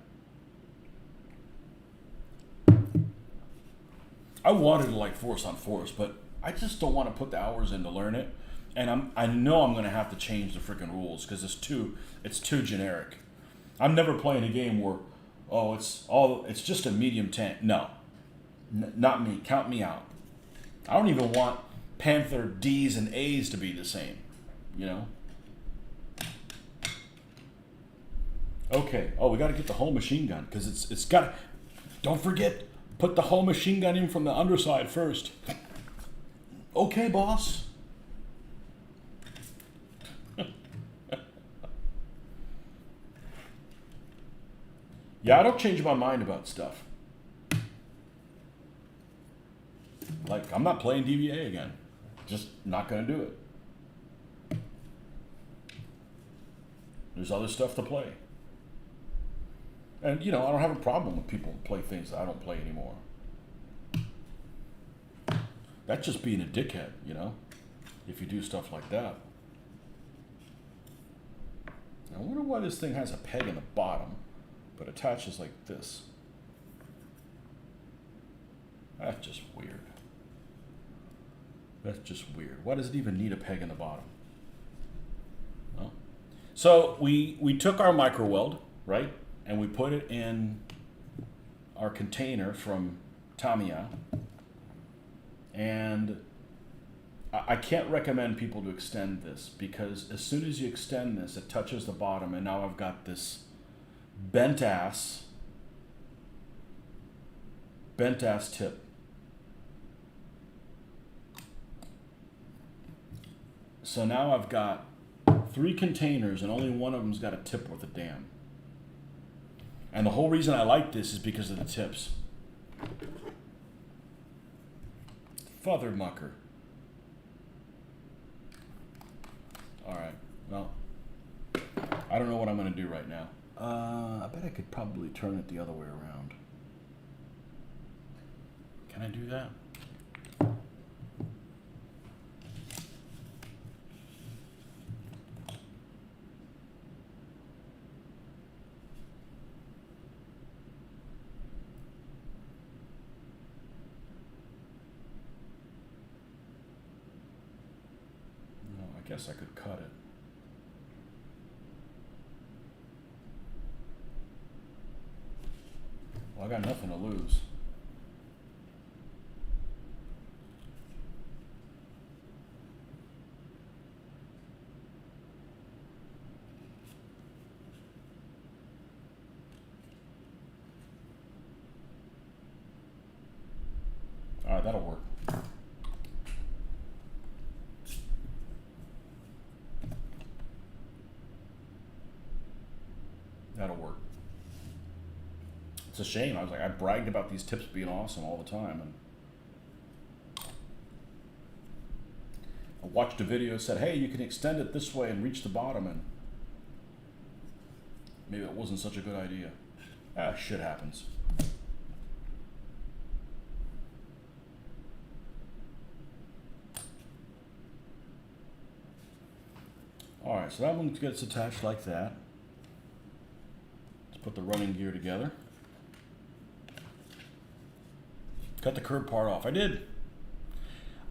I wanted to like Force on Force, but I just don't want to put the hours in to learn it. And I know I'm going to have to change the freaking rules because it's too generic. I'm never playing a game where, it's just a medium tank. No, not me. Count me out. I don't even want Panther D's and A's to be the same. Okay. Oh, we got to get the whole machine gun because it's got. Don't forget, put the whole machine gun in from the underside first. Okay, boss. Yeah, I don't change my mind about stuff. Like, I'm not playing DVA again. Just not going to do it. There's other stuff to play. And, I don't have a problem with people who play things that I don't play anymore. That's just being a dickhead, if you do stuff like that. I wonder why this thing has a peg in the bottom, but attaches like this. That's just weird. That's just weird. Why does it even need a peg in the bottom? Well, so we took our micro weld, right? And we put it in our container from Tamiya. And I can't recommend people to extend this because as soon as you extend this, it touches the bottom, and now I've got this bent ass tip. So now I've got 3 containers and only one of them's got a tip worth a damn. And the whole reason I like this is because of the tips. Father mucker. Alright, well, I don't know what I'm going to do right now. I bet I could probably turn it the other way around. Can I do that? No, I guess I could cut it. Well, I got nothing to lose. All right, that'll work. That'll work. It's a shame. I bragged about these tips being awesome all the time, and I watched a video that said, hey, you can extend it this way and reach the bottom, and maybe it wasn't such a good idea. Shit happens. Alright, so that one gets attached like that. Let's put the running gear together. Cut the curb part off. I did.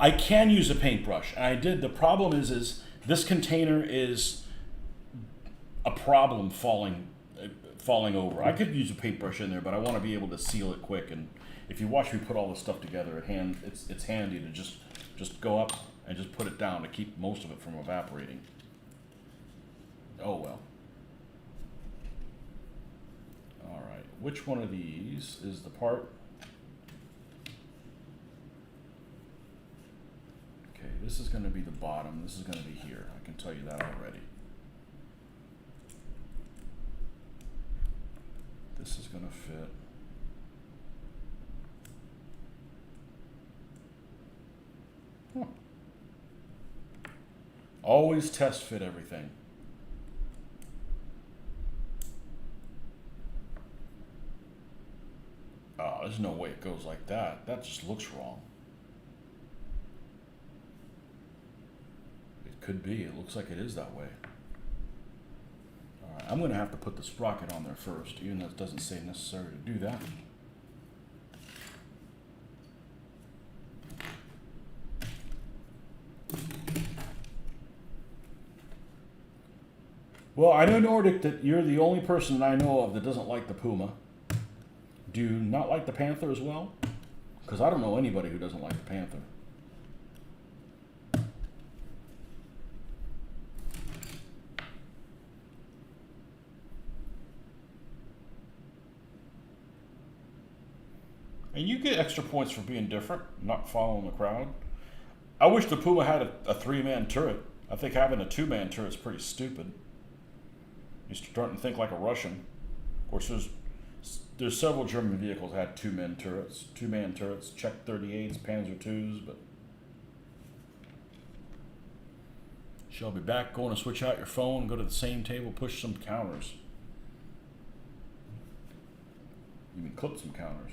I can use a paintbrush, and I did. The problem is this container is a problem falling over. I could use a paintbrush in there, but I want to be able to seal it quick. And if you watch me put all this stuff together, it's handy to just go up and just put it down to keep most of it from evaporating. Oh well. All right. Which one of these is the part? Okay, this is going to be the bottom. This is going to be here. I can tell you that already. This is going to fit. Huh. Always test fit everything. Oh, there's no way it goes like that. That just looks wrong. It could be. It looks like it is that way. All right, I'm going to have to put the sprocket on there first, even though it doesn't say necessary to do that. Well, I know, Nordic, that you're the only person that I know of that doesn't like the Puma. Do you not like the Panther as well? Because I don't know anybody who doesn't like the Panther. And you get extra points for being different, not following the crowd. I wish the Puma had a 3-man turret. I think having a 2-man turret is pretty stupid. You're starting to think like a Russian. Of course, there's several German vehicles that had 2-man turrets, Czech 38s, Panzer 2s, but she'll be back. Going to switch out your phone, go to the same table, push some counters. You can clip some counters.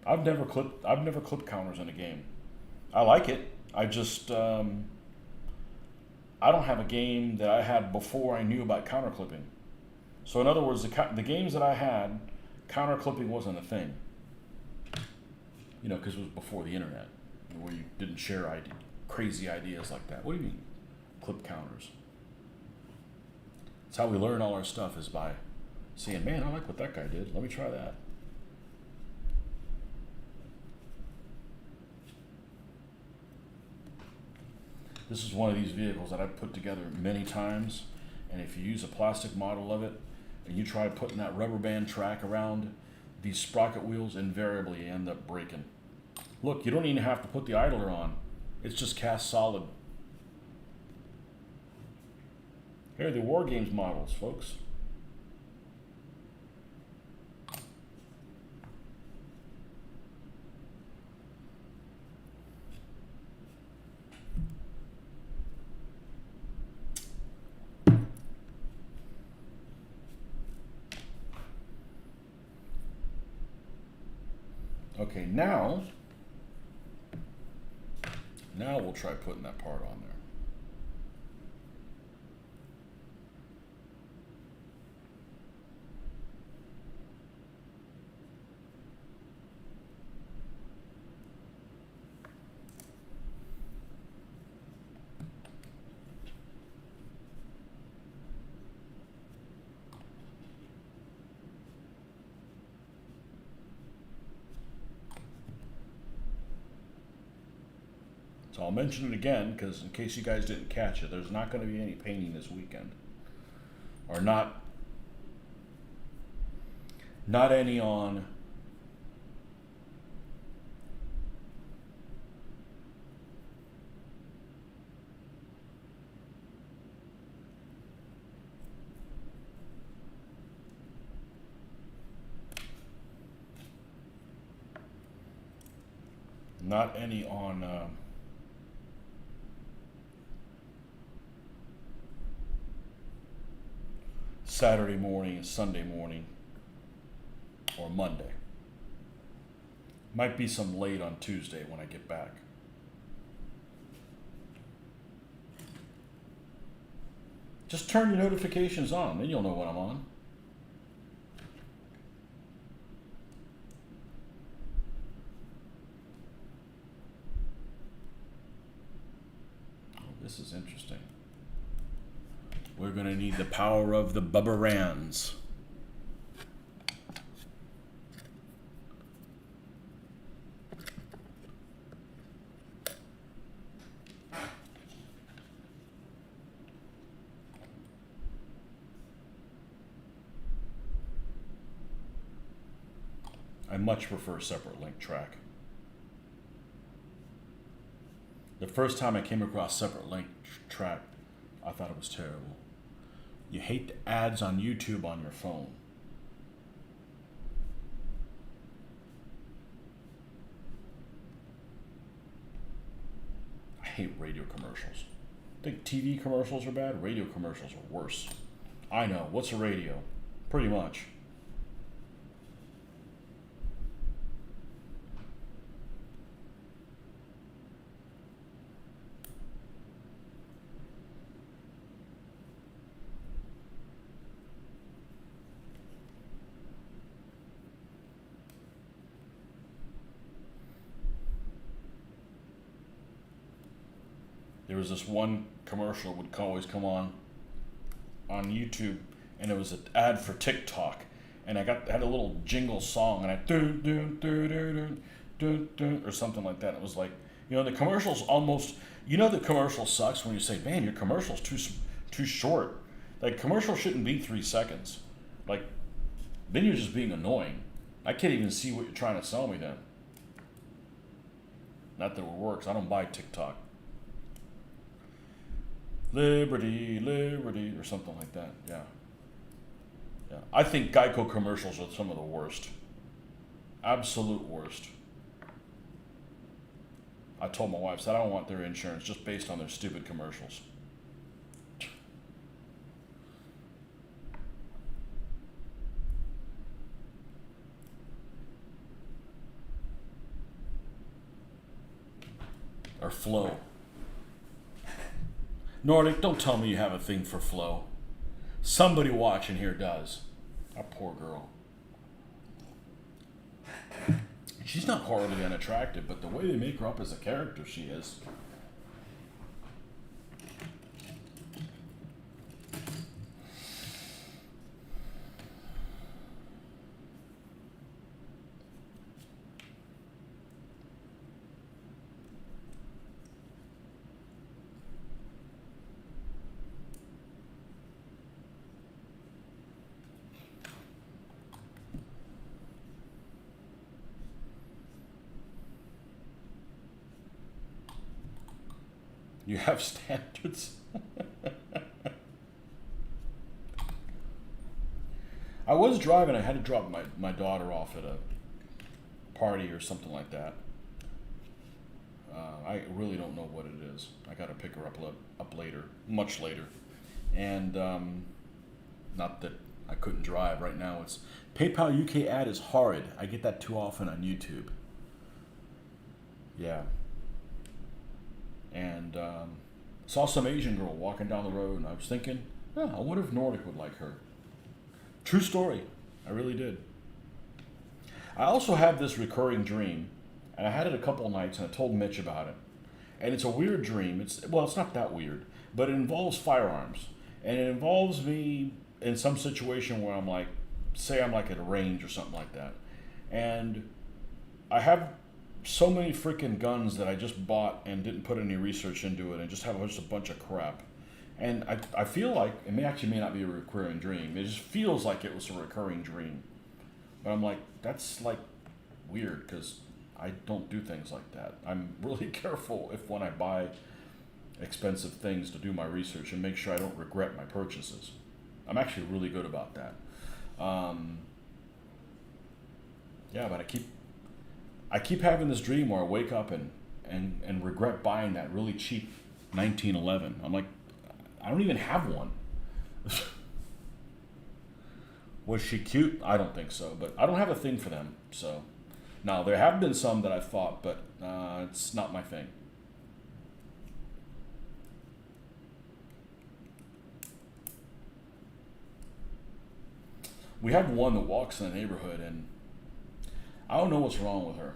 I've never clipped counters in a game. I like it. I just I don't have a game that I had before I knew about counter clipping. So in other words, the games that I had, counter clipping wasn't a thing. You know, because it was before the internet, where you didn't share crazy ideas like that. What do you mean, clip counters? It's how we learn all our stuff, is by saying, man, I like what that guy did. Let me try that. This is one of these vehicles that I've put together many times, and if you use a plastic model of it and you try putting that rubber band track around these sprocket wheels, invariably you end up breaking. Look, you don't even have to put the idler on. It's just cast solid. Here are the War Games models, folks. Okay, now we'll try putting that part on there. So I'll mention it again, because in case you guys didn't catch it, there's not going to be any painting this weekend. Or not any on Saturday morning, Sunday morning, or Monday. Might be some late on Tuesday when I get back. Just turn your notifications on, then you'll know when I'm on. Oh, this is interesting. We're going to need the power of the Bubba-Rans. I much prefer separate link track. The first time I came across separate link track, I thought it was terrible. You hate the ads on YouTube on your phone. I hate radio commercials. Think TV commercials are bad? Radio commercials are worse. I know. What's a radio? Pretty much. There was this one commercial would always come on YouTube, and it was an ad for TikTok, and I had a little jingle song, and I or something like that. It was like, the commercial's almost, the commercial sucks when you say, man, your commercial's too short. Like, commercial shouldn't be 3 seconds. Like, then you're just being annoying. I can't even see what you're trying to sell me then. Not that it works. I don't buy TikTok. Liberty, liberty, or something like that. Yeah. I think Geico commercials are some of the worst. Absolute worst. I told my wife, I don't want their insurance just based on their stupid commercials. Or Flow. Nordic, don't tell me you have a thing for Flow. Somebody watching here does. That poor girl. She's not horribly unattractive, but the way they make her up as a character, she is. You have standards. I was driving. I had to drop my daughter off at a party or something like that. I really don't know what it is. I got to pick her up later, much later. And not that I couldn't drive right now. It's PayPal UK ad is horrid. I get that too often on YouTube. Yeah. And saw some Asian girl walking down the road, and I was thinking, oh, I wonder if Nordic would like her. True story. I really did. I also have this recurring dream, and I had it a couple of nights, and I told Mitch about it. And it's a weird dream. It's not that weird, but it involves firearms, and it involves me in some situation where I'm like, say I'm like at a range or something like that, and I have so many freaking guns that I just bought and didn't put any research into it, and just have just a bunch of crap. And I feel like it may not be a recurring dream. It just feels like it was a recurring dream. But I'm like, that's like weird because I don't do things like that. I'm really careful when I buy expensive things to do my research and make sure I don't regret my purchases. I'm actually really good about that. Yeah, but I keep having this dream where I wake up and regret buying that really cheap 1911. I'm like, I don't even have one. Was she cute? I don't think so, but I don't have a thing for them. So, now there have been some that I thought, but it's not my thing. We have one that walks in the neighborhood, and I don't know what's wrong with her.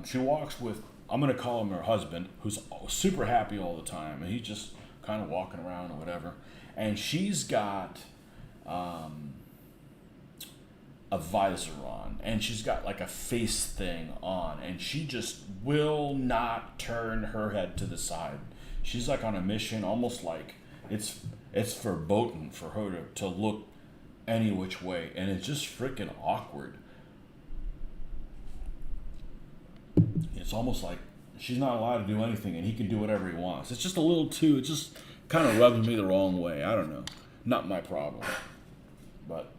She walks with, I'm going to call him her husband, who's super happy all the time, and he's just kind of walking around or whatever. And she's got a visor on, and she's got like a face thing on, and she just will not turn her head to the side. She's like on a mission, almost like it's verboten for her to look any which way, and it's just freaking awkward. It's almost like she's not allowed to do anything, and he can do whatever he wants. It's just a little too, it just kind of rubs me the wrong way. I don't know. Not my problem. But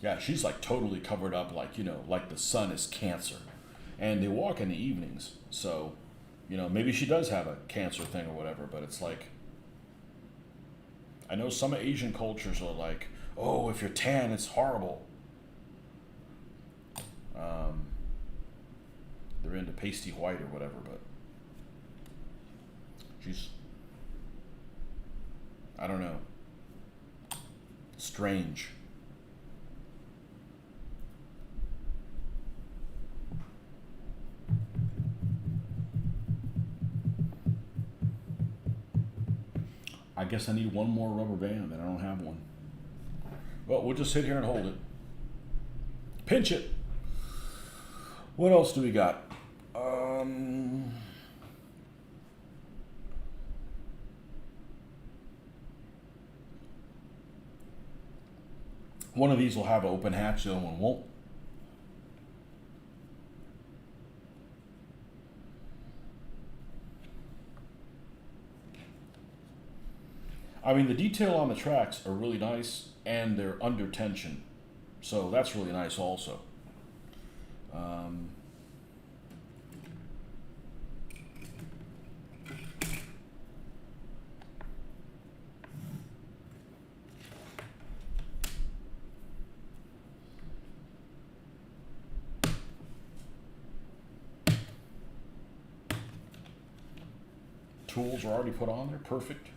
yeah, she's like totally covered up, like, like the sun is Cancer. And they walk in the evenings, so, maybe she does have a Cancer thing or whatever, but it's like, I know some Asian cultures are like, oh, if you're tan, it's horrible. They're into pasty white or whatever, but she's, I don't know, strange. I guess I need one more rubber band, and I don't have one. Well, we'll just sit here and hold it. Pinch it. What else do we got? One of these will have an open hatch, the other one won't. I mean, the detail on the tracks are really nice, and they're under tension, so that's really nice also. Tools are already put on there, perfect.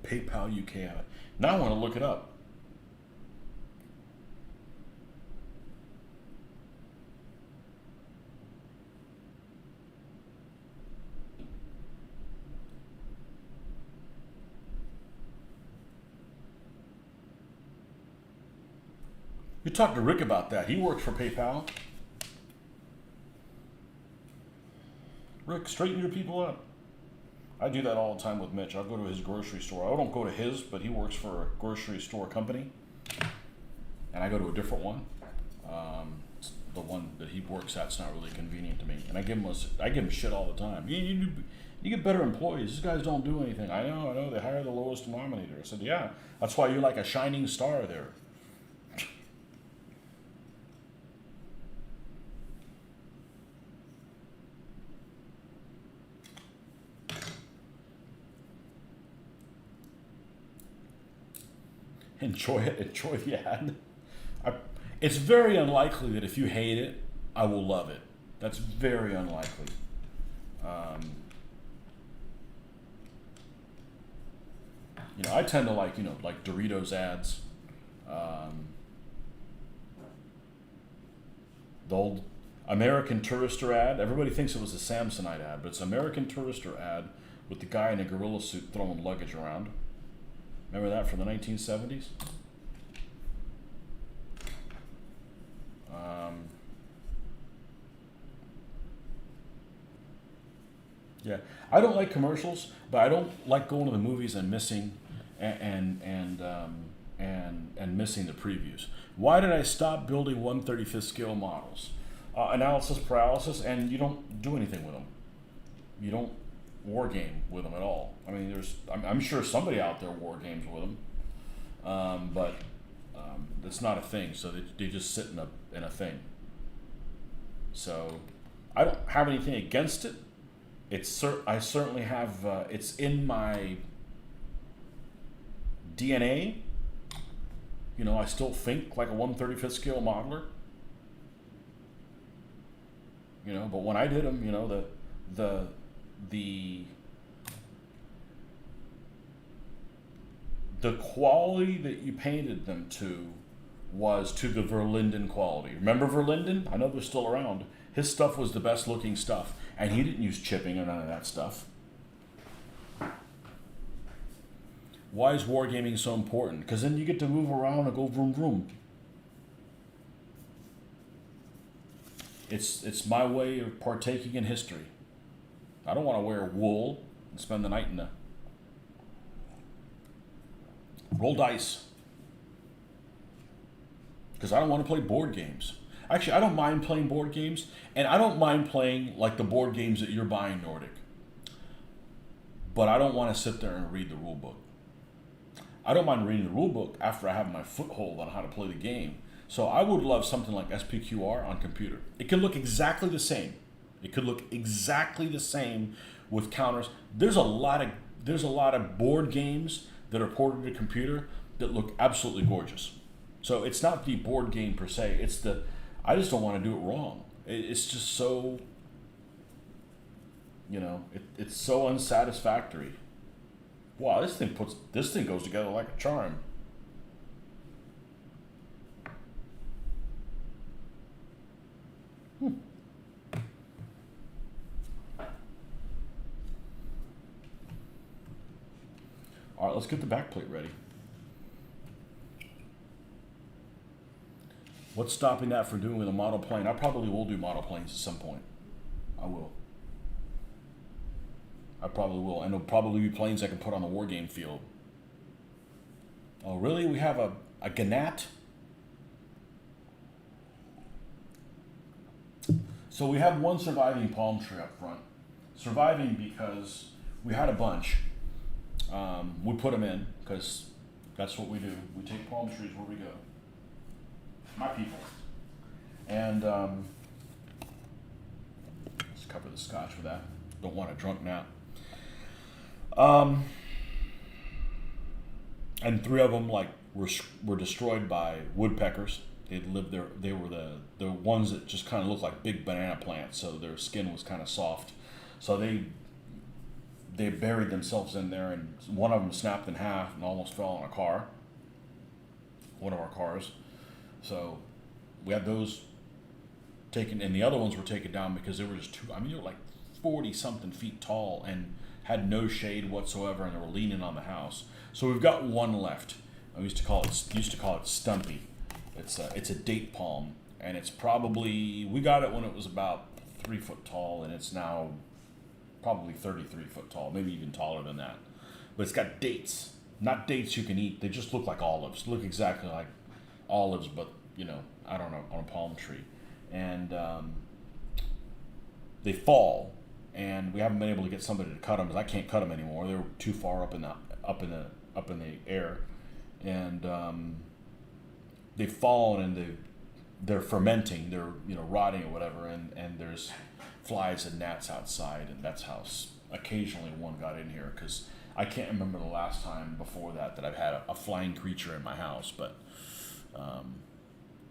PayPal UK. Now I want to look it up. You talk to Rick about that. He works for PayPal. Rick, straighten your people up. I do that all the time with Mitch. I'll go to his grocery store. I don't go to his, but he works for a grocery store company. And I go to a different one. The one that he works at's not really convenient to me. And I give him shit all the time. You get better employees. These guys don't do anything. I know. They hire the lowest denominator. I said, yeah, that's why you're like a shining star there. Enjoy the ad. It's very unlikely that if you hate it, I will love it. That's very unlikely. I tend to like Doritos ads. The old American Tourister ad. Everybody thinks it was a Samsonite ad, but it's American Tourister ad with the guy in a gorilla suit throwing luggage around. Remember that from the 1970s? Yeah, I don't like commercials, but I don't like going to the movies and missing and missing the previews. Why did I stop building 1/35th scale models? Analysis paralysis, and you don't do anything with them. You don't war game with them at all. I mean, I'm sure somebody out there war games with them, but it's not a thing. So they just sit in a thing. So I don't have anything against it. I certainly have. It's in my DNA. I still think like a 1/35th scale modeler. But when I did them, the quality that you painted them to was to the Verlinden quality. Remember Verlinden? I know they're still around. His stuff was the best looking stuff, and he didn't use chipping or none of that stuff. Why is wargaming so important? Because then you get to move around and go vroom vroom. It's my way of partaking in history. I don't want to wear wool and spend the night in the roll dice. Because I don't want to play board games. Actually, I don't mind playing board games, and I don't mind playing like the board games that you're buying, Nordic. But I don't want to sit there and read the rule book. I don't mind reading the rule book after I have my foothold on how to play the game. So I would love something like SPQR on computer. It could look exactly the same. With counters. There's a lot of board games that are ported to computer that look absolutely gorgeous. So it's not the board game per se. I just don't want to do it wrong. It's just so, it's so unsatisfactory. Wow, this thing goes together like a charm. All right, let's get the backplate ready. What's stopping that from doing with a model plane? I probably will do model planes at some point. I will. And there'll probably be planes I can put on the war game field. Oh, really? We have a Gnat? So we have one surviving palm tree up front. Surviving because we had a bunch. We put them in because that's what we do. We take palm trees where we go. My people. And let's cover the scotch with that. Don't want a drunk nap. And 3 of them were destroyed by woodpeckers. They'd lived there. They were the ones that just kind of looked like big banana plants, so their skin was kind of soft. So they buried themselves in there, and one of them snapped in half and almost fell on a car. One of our cars. So we had those taken, and the other ones were taken down because they were just too. they were like 40-something feet tall and had no shade whatsoever, and they were leaning on the house. So we've got one left. I used to call it Stumpy, It's a date palm, and it's probably, we got it when it was about 3 foot tall, and it's now probably 33 foot tall, maybe even taller than that. But it's got dates, not dates you can eat. They just look like olives. Look exactly like olives, but I don't know, on a palm tree, and they fall, and we haven't been able to get somebody to cut them because I can't cut them anymore. They're too far up in the air, and they've fallen, and they're fermenting, they're rotting or whatever, and there's flies and gnats outside, and that's how occasionally one got in here, because I can't remember the last time before that I've had a flying creature in my house. But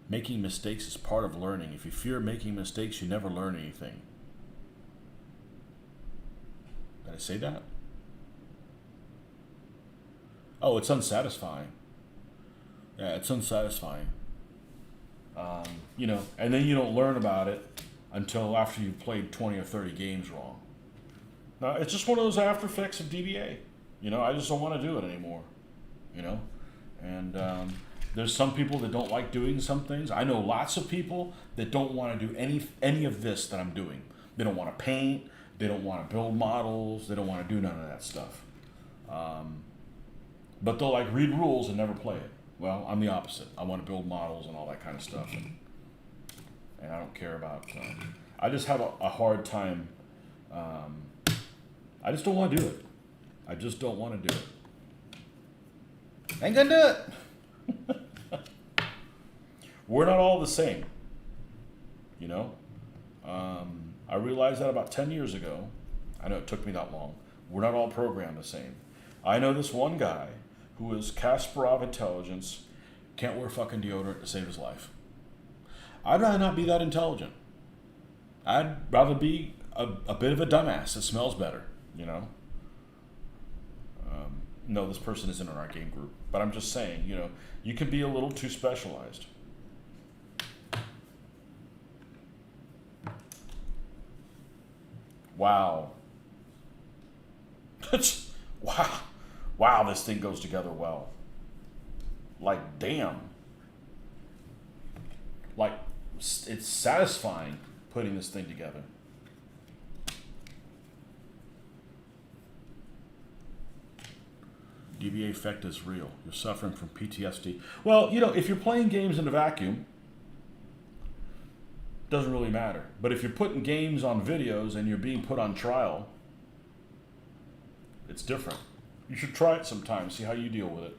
making mistakes is part of learning. If you fear making mistakes, you never learn anything. Did I say that? Oh, it's unsatisfying. Yeah, it's unsatisfying. And then you don't learn about it until after you've played 20 or 30 games wrong. It's just one of those after effects of DBA. I just don't want to do it anymore. And there's some people that don't like doing some things. I know lots of people that don't want to do any of this that I'm doing. They don't want to paint. They don't want to build models. They don't want to do none of that stuff. But they'll read rules and never play it. Well, I'm the opposite. I want to build models and all that kind of stuff, and I don't care about. I just have a hard time. I just don't want to do it. I just don't want to do it. Ain't gonna do it. We're not all the same. I realized that about 10 years ago. I know it took me that long. We're not all programmed the same. I know this one guy who is Kasparov intelligence, can't wear fucking deodorant to save his life. I'd rather not be that intelligent. I'd rather be a bit of a dumbass that smells better, No, this person isn't in our game group, but I'm just saying, you can be a little too specialized. Wow. Wow. Wow, this thing goes together well. Damn. It's satisfying putting this thing together. DBA effect is real. You're suffering from PTSD. Well, if you're playing games in a vacuum, doesn't really matter. But if you're putting games on videos and you're being put on trial, it's different. You should try it sometime, see how you deal with it.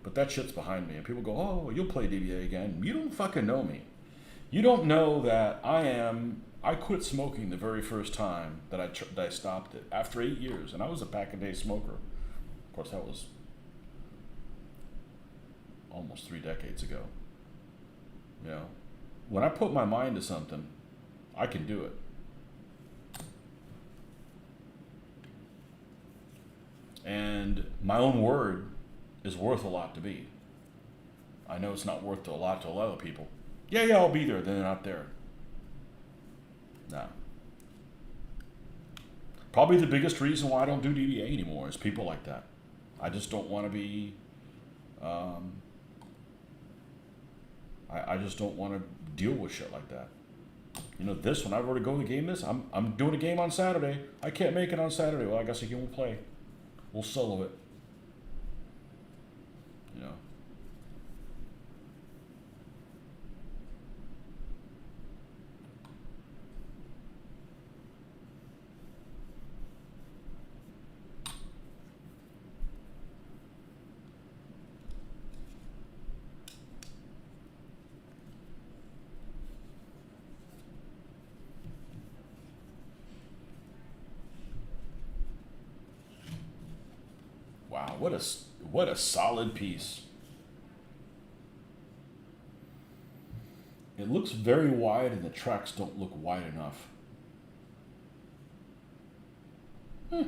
But that shit's behind me, and people go, oh, you'll play DBA again. You don't fucking know me. You don't know that I quit smoking the very first time that I stopped it, after 8 years, and I was a pack-a-day smoker. Of course, that was almost 3 decades ago. When I put my mind to something, I can do it. And my own word is worth a lot to me. I know it's not worth a lot to a lot of people. Yeah, I'll be there, then they're not there. No. Probably the biggest reason why I don't do DBA anymore is people like that. I just don't want to be, I just don't want to deal with shit like that. This one, I've already go to the game this. I'm doing a game on Saturday. I can't make it on Saturday. Well, I guess you won't play. We'll solo it. Wow, what a solid piece. It looks very wide, and the tracks don't look wide enough. Let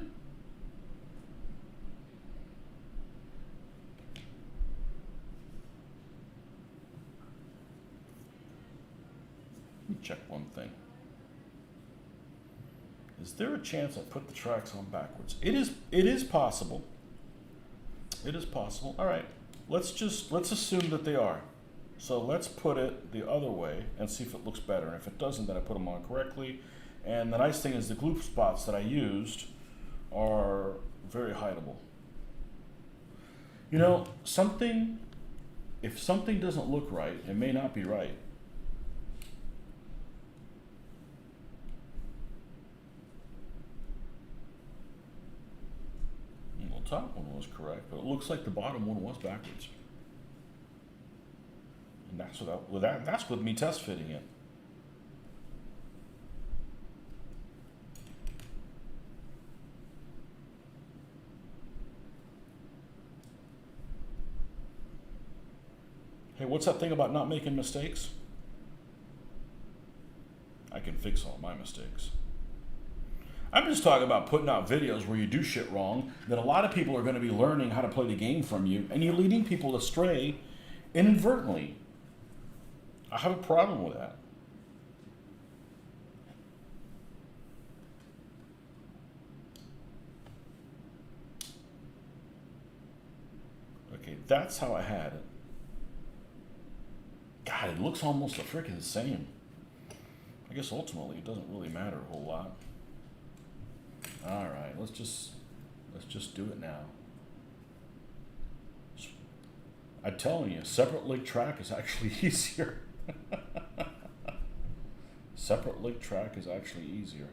me check one thing. Is there a chance I put the tracks on backwards? It is possible. It is possible. All right, let's assume that they are. So let's put it the other way and see if it looks better. And if it doesn't, then I put them on correctly. And the nice thing is the glue spots that I used are very hideable. You know, if something doesn't look right, it may not be right. Well, the top one was correct, but it looks like the bottom one was backwards. And that's with me test fitting it. Hey, what's that thing about not making mistakes? I can fix all my mistakes. I'm just talking about putting out videos where you do shit wrong, that a lot of people are going to be learning how to play the game from you, and you're leading people astray inadvertently. I have a problem with that. Okay, that's how I had it. God, it looks almost the freaking same. I guess ultimately it doesn't really matter a whole lot. All right, let's just do it now. I'm telling you, separate leg track is actually easier. Separate leg track is actually easier.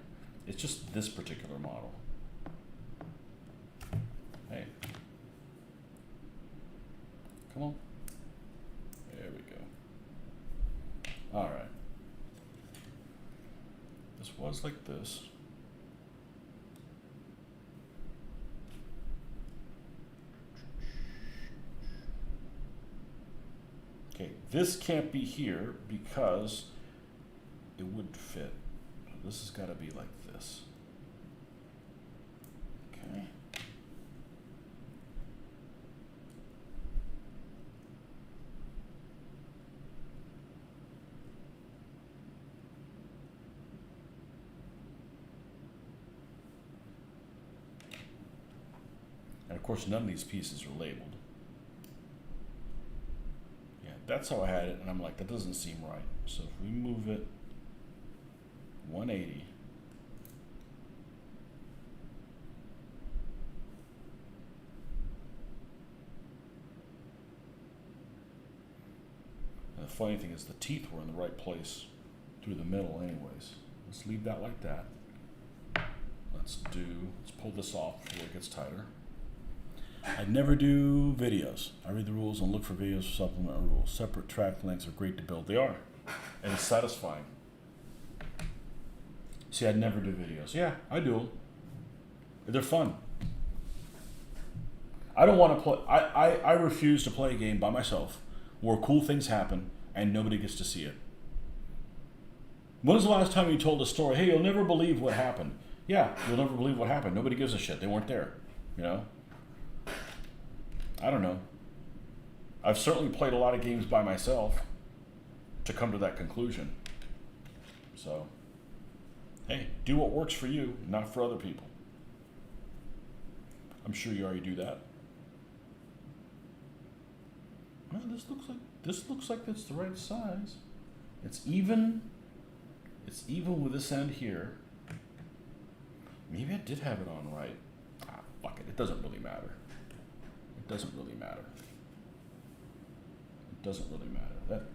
It's just this particular model. Hey, come on. There we go. All right. This was like this. Okay, this can't be here because it wouldn't fit. This has got to be like this. Okay. And of course, none of these pieces are labeled. Yeah, that's how I had it, and I'm like, that doesn't seem right. So if we move it 180, and the funny thing is the teeth were in the right place through the middle anyways. Let's leave that like that. Let's pull this off before it gets tighter. I never do videos. I read the rules and look for videos for supplemental rules. Separate track lengths are great to build. They are. And it's satisfying. See, I never do videos. Yeah, I do them. They're fun. I don't want to play. I refuse to play a game by myself where cool things happen and nobody gets to see it. When was the last time you told a story? Hey, you'll never believe what happened. Yeah, you'll never believe what happened. Nobody gives a shit. They weren't there. You know? I don't know. I've certainly played a lot of games by myself to come to that conclusion. So, hey, do what works for you, not for other people. I'm sure you already do that. Well, this looks like it's the right size. It's even. It's even with this end here. Maybe I did have it on right. Ah, fuck it. It doesn't really matter. It doesn't really matter. It doesn't really matter. That.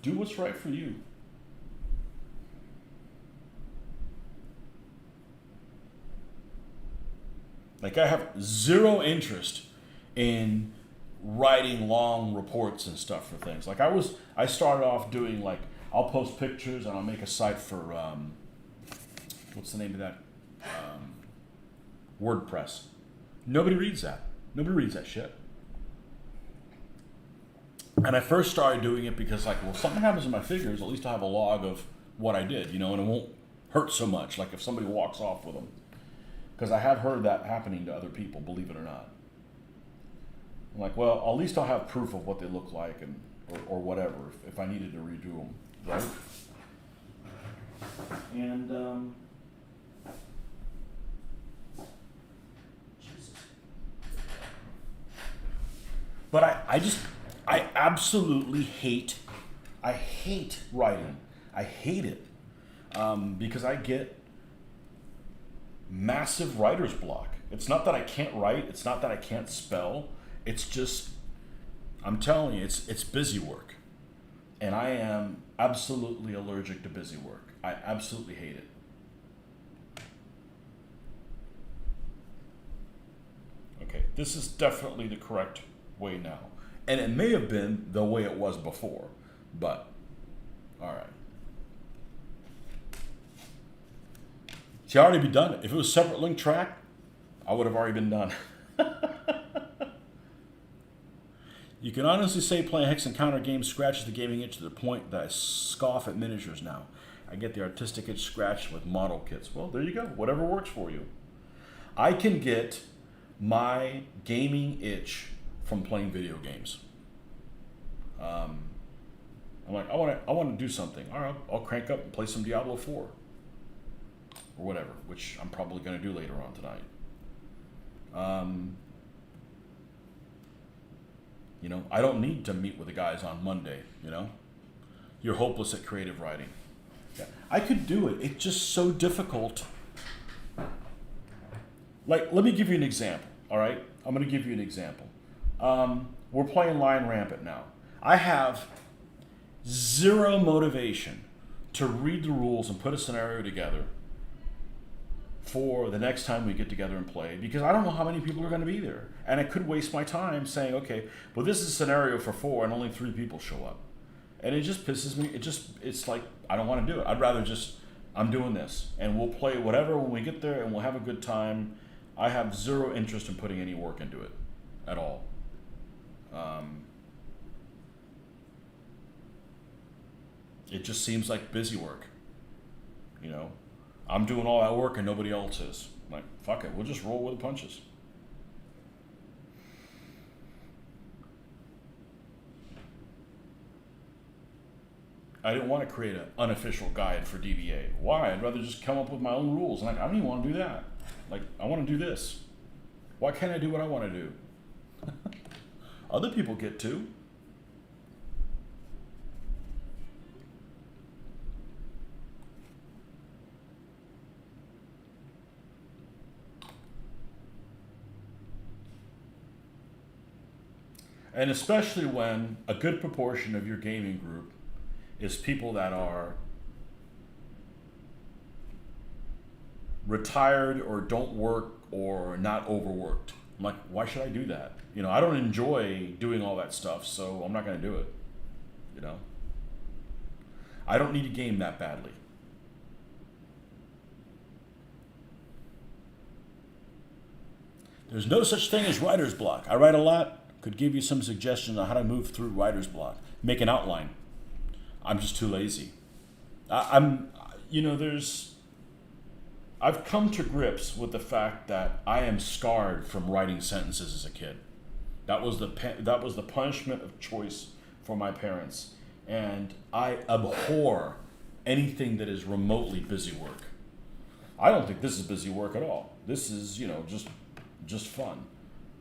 Do what's right for you. Like, I have zero interest in writing long reports and stuff for things. Like, I started off doing, like, I'll post pictures and I'll make a site for, what's the name of that? WordPress. Nobody reads that. Nobody reads that shit. And I first started doing it because, like, well, if something happens in my figures, at least I have a log of what I did, you know, and it won't hurt so much, like if somebody walks off with them. Because I have heard that happening to other people, believe it or not. I'm like, well, at least I'll have proof of what they look like and or whatever if I needed to redo them, right? And but I absolutely hate writing. I hate it because I get massive writer's block. It's not that I can't write. It's not that I can't spell. It's just, I'm telling you, it's busy work. And I am absolutely allergic to busy work. I absolutely hate it. Okay, this is definitely the correct way now. And it may have been the way it was before, but all right. See, I already be done. If it was separate link track, I would have already been done. You can honestly say playing hex and counter games scratches the gaming itch to the point that I scoff at miniatures now. I get the artistic itch scratched with model kits. Well, there you go. Whatever works for you. I can get my gaming itch from playing video games. I'm like, I want to do something. All right, I'll crank up and play some Diablo 4 or whatever, which I'm probably going to do later on tonight. You know, I don't need to meet with the guys on Monday. You know, you're hopeless at creative writing. Yeah, I could do it. It's just so difficult. Like, let me give you an example. All right, I'm going to give you an example. We're playing Lion Rampant now. I have zero motivation to read the rules and put a scenario together for the next time we get together and play, because I don't know how many people are going to be there. And I could waste my time saying, okay, well, this is a scenario for 4 and only 3 people show up. And it just pisses me. It's like, I don't want to do it. I'd rather just, I'm doing this. And we'll play whatever when we get there and we'll have a good time. I have zero interest in putting any work into it at all. It just seems like busy work, you know. I'm doing all that work and nobody else is. I'm like, fuck it, we'll just roll with the punches. I didn't want to create an unofficial guide for DBA. Why? I'd rather just come up with my own rules. And I don't even want to do that. Like, I want to do this. Why can't I do what I want to do? Other people get to. And especially when a good proportion of your gaming group is people that are retired or don't work or not overworked. I'm like, why should I do that? You know, I don't enjoy doing all that stuff, so I'm not going to do it. You know, I don't need a game that badly. There's no such thing as writer's block. I write a lot. Could give you some suggestions on how to move through writer's block. Make an outline. I'm just too lazy. You know, I've come to grips with the fact that I am scarred from writing sentences as a kid. That was the punishment of choice for my parents, and I abhor anything that is remotely busy work. I don't think this is busy work at all. This is, you know, just fun.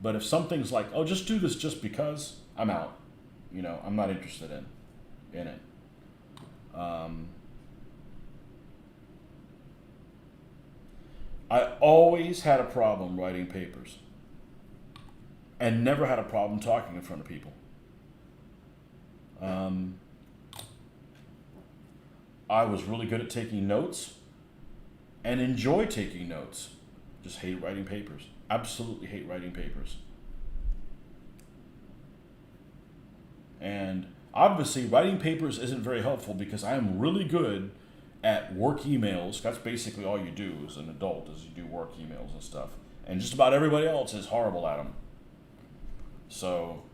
But if something's like, oh, just do this just because, I'm out. You know, I'm not interested in it. I always had a problem writing papers and never had a problem talking in front of people. I was really good at taking notes and enjoy taking notes. Just hate writing papers. Absolutely hate writing papers. And obviously writing papers isn't very helpful because I am really good at work emails. That's basically all you do as an adult, is you do work emails and stuff. And just about everybody else is horrible at them. So,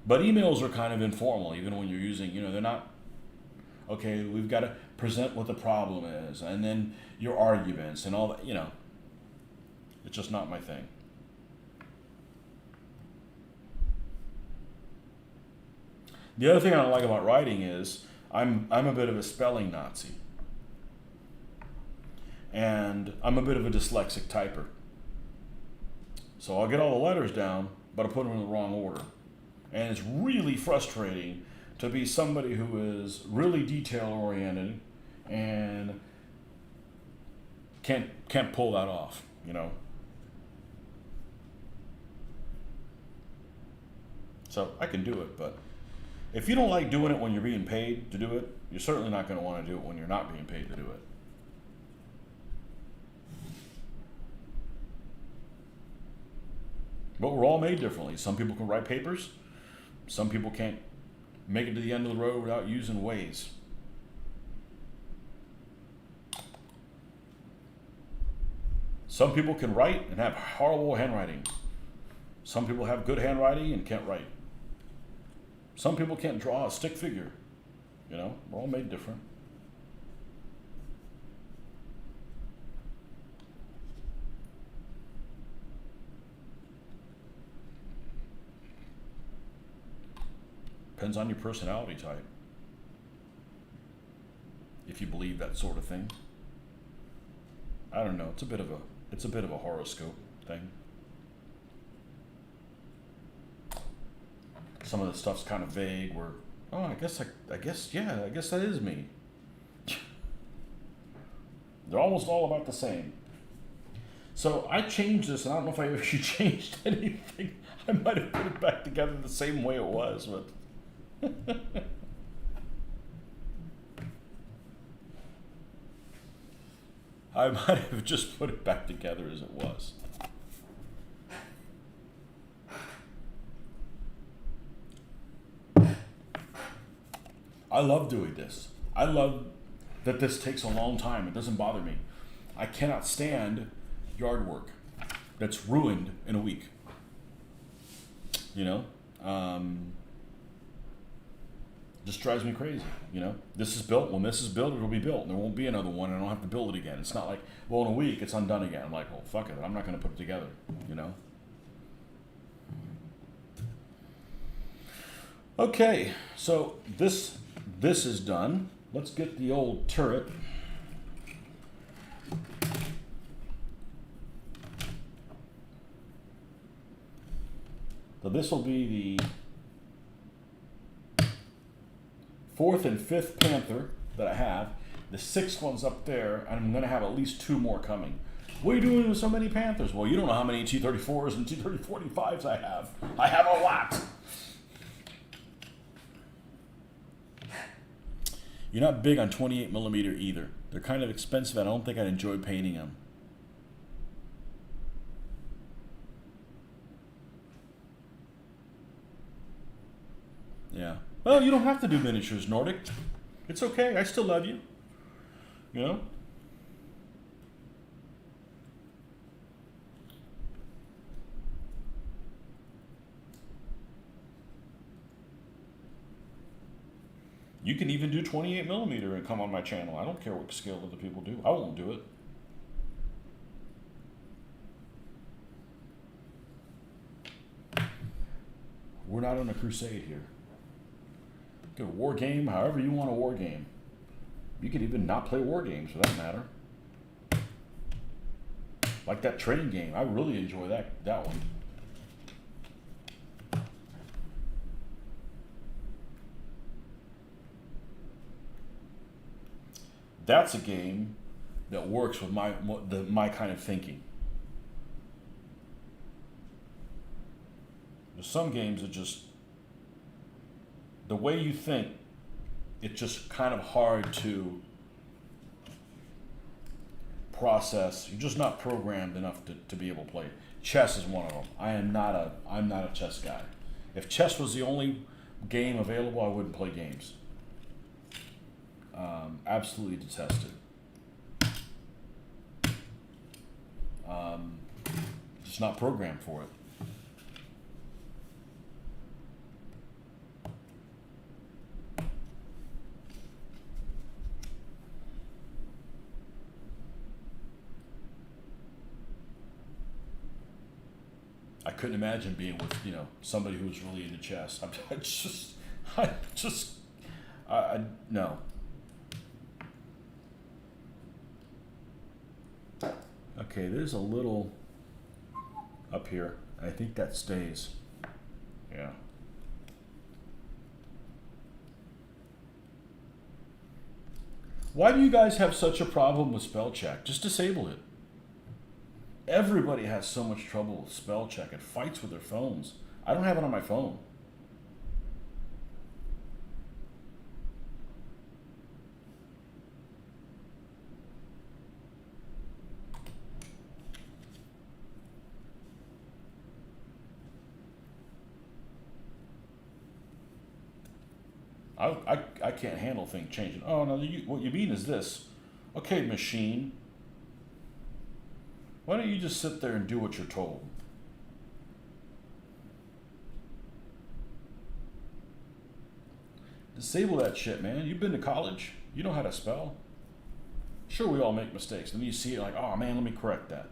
but emails are kind of informal, even when you're using, you know, they're not, okay, we've got to present what the problem is, and then your arguments and all that, you know. It's just not my thing. The other thing I don't like about writing is I'm a bit of a spelling Nazi, and I'm a bit of a dyslexic typer. So I'll get all the letters down, but I put them in the wrong order, and it's really frustrating to be somebody who is really detail oriented and can't pull that off, you know. So I can do it, but if you don't like doing it when you're being paid to do it, you're certainly not going to want to do it when you're not being paid to do it. But we're all made differently. Some people can write papers. Some people can't make it to the end of the road without using Waze. Some people can write and have horrible handwriting. Some people have good handwriting and can't write. Some people can't draw a stick figure. You know, we're all made different. Depends on your personality type. If you believe that sort of thing. I don't know, it's a bit of a horoscope thing. Some of the stuff's kind of vague where, oh, I guess that is me. They're almost all about the same. So I changed this, and I don't know if I actually changed anything. I might have put it back together the same way it was, but I might have just put it back together as it was. I love doing this. I love that this takes a long time. It doesn't bother me. I cannot stand yard work that's ruined in a week. You know? Just drives me crazy, you know? This is built. When this is built, it'll be built. And there won't be another one, and I don't have to build it again. It's not like, well, in a week, it's undone again. I'm like, well, fuck it. I'm not going to put it together, you know? Okay, so this is done. Let's get the old turret. So this will be the 4th and 5th Panther that I have. The 6th one's up there, and I'm going to have at least 2 more coming. What are you doing with so many Panthers? Well, you don't know how many T-34s and T-30-45s I have. I have a lot. You're not big on 28mm either. They're kind of expensive. I don't think I'd enjoy painting them. Yeah. Well, you don't have to do miniatures, Nordic. It's okay. I still love you. You know? You can even do 28mm and come on my channel. I don't care what scale other people do. I won't do it. We're not on a crusade here. Get a war game however you want a war game. You could even not play war games for that matter. Like that train game. I really enjoy that one. That's a game that works with my kind of thinking. There's some games that just, the way you think, it's just kind of hard to process. You're just not programmed enough to be able to play. Chess is one of them. I'm not a chess guy. If chess was the only game available, I wouldn't play games. Absolutely detest it. Just not programmed for it. I couldn't imagine being with, somebody who was really into chess. I just, no. Okay, there's a little up here. I think that stays. Yeah. Why do you guys have such a problem with spell check? Just disable it. Everybody has so much trouble with spell check. It fights with their phones. I don't have it on my phone. I can't handle things changing. Oh, no, what you mean is this. Okay, machine. Why don't you just sit there and do what you're told? Disable that shit, man. You've been to college. You know how to spell. Sure, we all make mistakes. Then you see it like, oh man, let me correct that.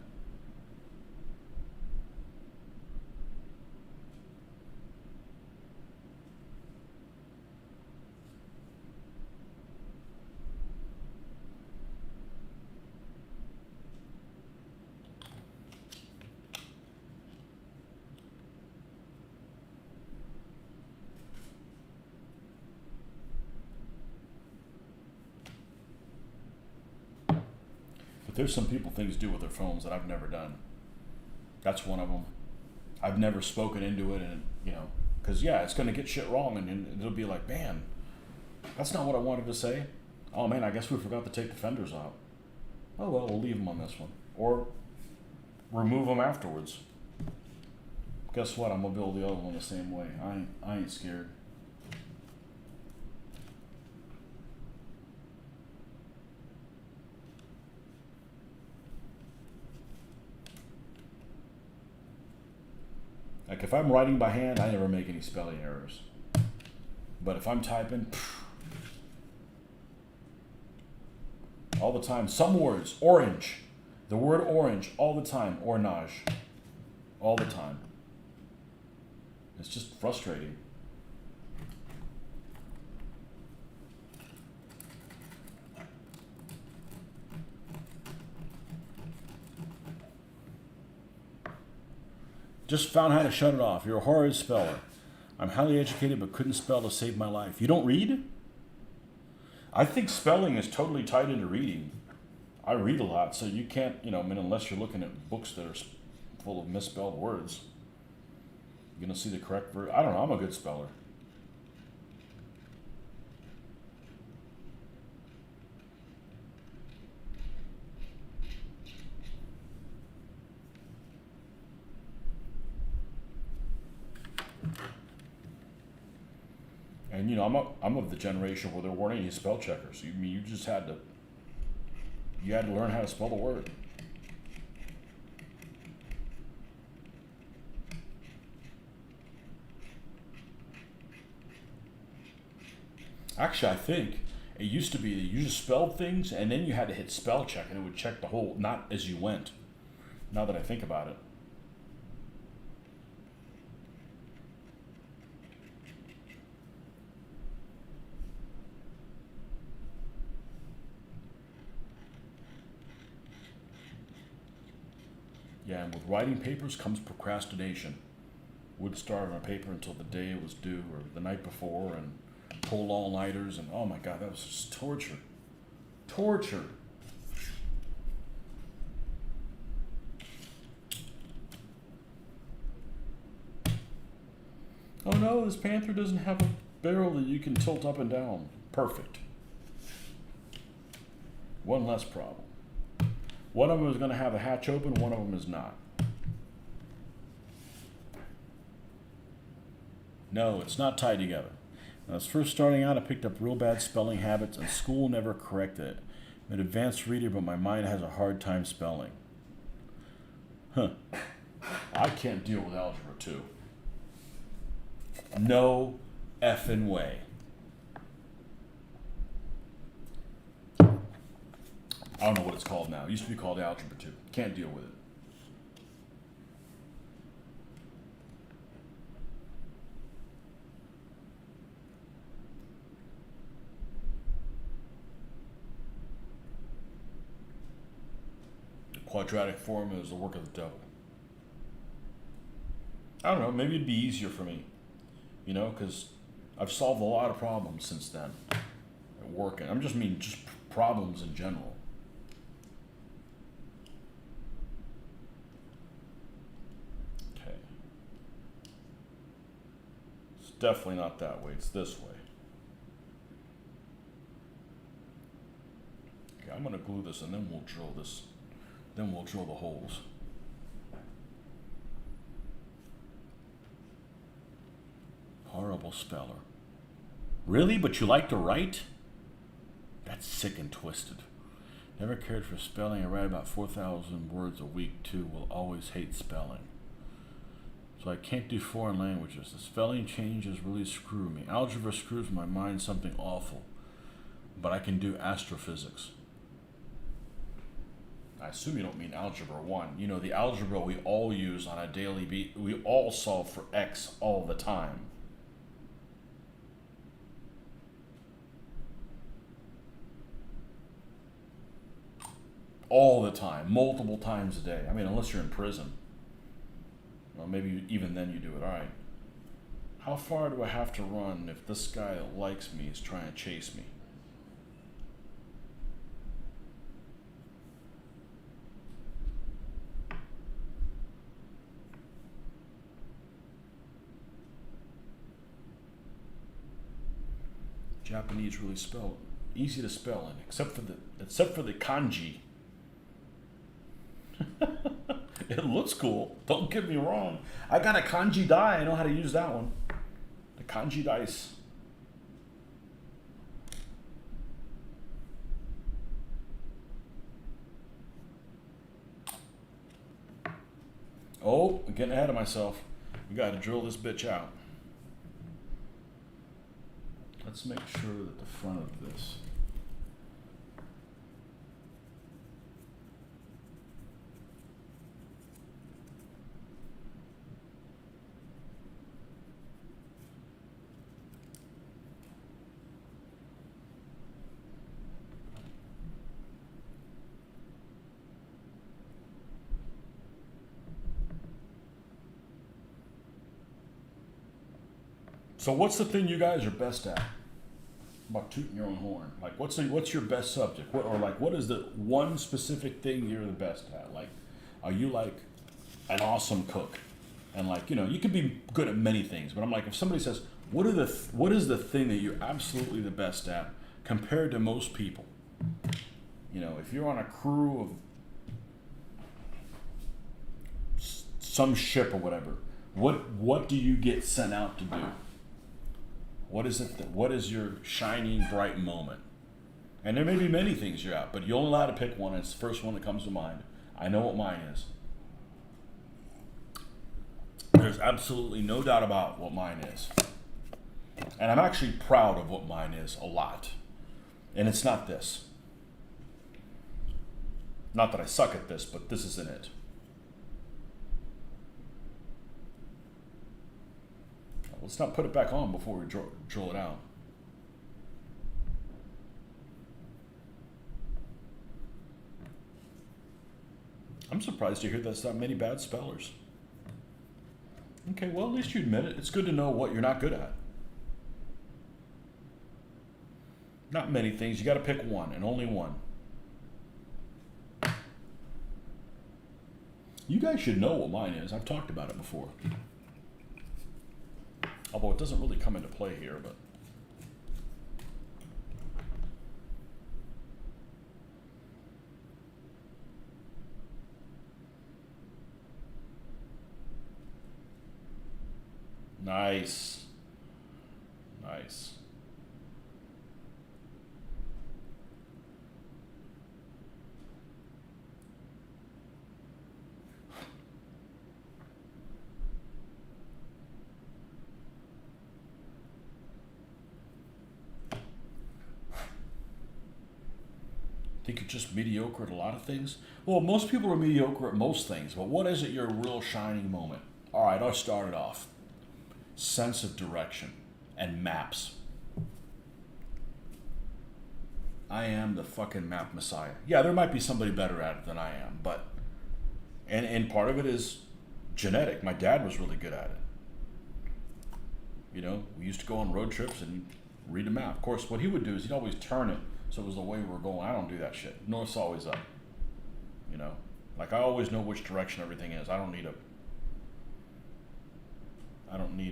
But there's some people things do with their phones that I've never done. That's one of them. I've never spoken into it, and because yeah, it's gonna get shit wrong, and it'll be like, man, that's not what I wanted to say. Oh man, I guess we forgot to take the fenders out. Oh well, we'll leave them on this one, or remove them afterwards. Guess what? I'm gonna build the other one the same way. I ain't scared. Like if I'm writing by hand, I never make any spelling errors. But if I'm typing, all the time. Some words, orange. The word orange, all the time. Orange. All the time. It's just frustrating. Just found how to shut it off. You're a horrid speller. I'm highly educated but couldn't spell to save my life. You don't read? I think spelling is totally tied into reading. I read a lot, so you can't, unless you're looking at books that are full of misspelled words, you're going to see the correct word. I don't know, I'm a good speller. And I'm of the generation where there weren't any spell checkers. You just had to learn how to spell the word. Actually, I think it used to be that you just spelled things and then you had to hit spell check and it would check the whole, not as you went. Now that I think about it. Yeah, and with writing papers comes procrastination. Wouldn't start on a paper until the day it was due or the night before, and pulled all-nighters, and oh my god, that was just torture. Torture. Oh no, this Panther doesn't have a barrel that you can tilt up and down. Perfect. One less problem. One of them is going to have a hatch open, one of them is not. No, it's not tied together. When I was first starting out, I picked up real bad spelling habits, and school never corrected it. I'm an advanced reader, but my mind has a hard time spelling. Huh. I can't deal with algebra 2. No effing way. I don't know what it's called now. It used to be called Algebra 2. Can't deal with it. quadratic formula is the work of the devil. I don't know, maybe it'd be easier for me, you know, because I've solved a lot of problems since then at work. And I'm just problems in general. Okay. It's definitely not that way, it's this way. Okay, I'm gonna glue this and then we'll drill this. Then we'll drill the holes. Horrible speller. Really? But you like to write? That's sick and twisted. Never cared for spelling. I write about 4,000 words a week too. Will always hate spelling. So I can't do foreign languages. The spelling changes really screw me. Algebra screws my mind something awful. But I can do astrophysics. I assume you don't mean algebra 1. You know, the algebra we all use on a daily beat. We all solve for x all the time. All the time, multiple times a day. I mean, unless you're in prison. Well, maybe even then you do it. All right. How far do I have to run if this guy that likes me is trying to chase me? Japanese really spell easy to spell in, except for the kanji. It looks cool. Don't get me wrong. I got a kanji die. I know how to use that one. The kanji dice. Oh, I'm getting ahead of myself. We got to drill this bitch out. Let's make sure that the front of this. So what's the thing you guys are best at? About tooting your own horn. Like, what's your best subject? What is the one specific thing you're the best at? Like, are you like an awesome cook? And like, you know, you could be good at many things, but I'm like, if somebody says, what is the thing that you're absolutely the best at compared to most people? You know, if you're on a crew of some ship or whatever, what do you get sent out to do? What is it? What is your shining, bright moment? And there may be many things you're at, but you're only allowed to pick one. It's the first one that comes to mind. I know what mine is. There's absolutely no doubt about what mine is. And I'm actually proud of what mine is a lot. And it's not this. Not that I suck at this, but this isn't it. Let's not put it back on before we drill it out. I'm surprised to hear there's that many bad spellers. Okay, well, at least you admit it. It's good to know what you're not good at. Not many things. You got to pick one, and only one. You guys should know what mine is. I've talked about it before. Although it doesn't really come into play here, but. Nice. Nice. Think you're just mediocre at a lot of things? Well, most people are mediocre at most things, but what is it your real shining moment? All right, I'll start it off. Sense of direction and maps. I am the fucking map messiah. Yeah, there might be somebody better at it than I am, but And part of it is genetic. My dad was really good at it. We used to go on road trips and read the map. Of course, what he would do is he'd always turn it so it was the way we were going. I don't do that shit. North's always up. Like I always know which direction everything is. I don't need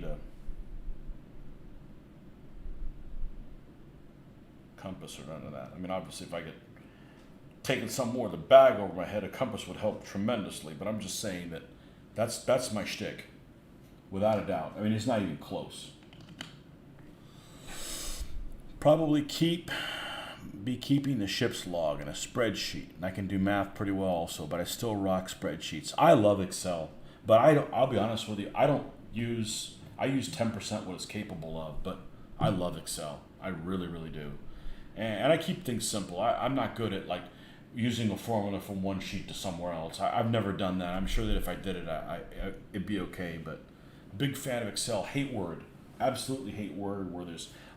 a compass or none of that. I mean, obviously, if I get taken some more of the bag over my head, a compass would help tremendously. But I'm just saying that's my shtick, without a doubt. I mean, it's not even close. Probably be keeping the ship's log in a spreadsheet, and I can do math pretty well also. But I still rock spreadsheets. I love Excel, but I'll be honest with you. I use 10% what it's capable of, but I love Excel. I really, really do. And I keep things simple. I'm not good at like using a formula from one sheet to somewhere else. I've never done that. I'm sure that if I did it, it'd be okay. But big fan of Excel. Hate Word. Absolutely hate Word where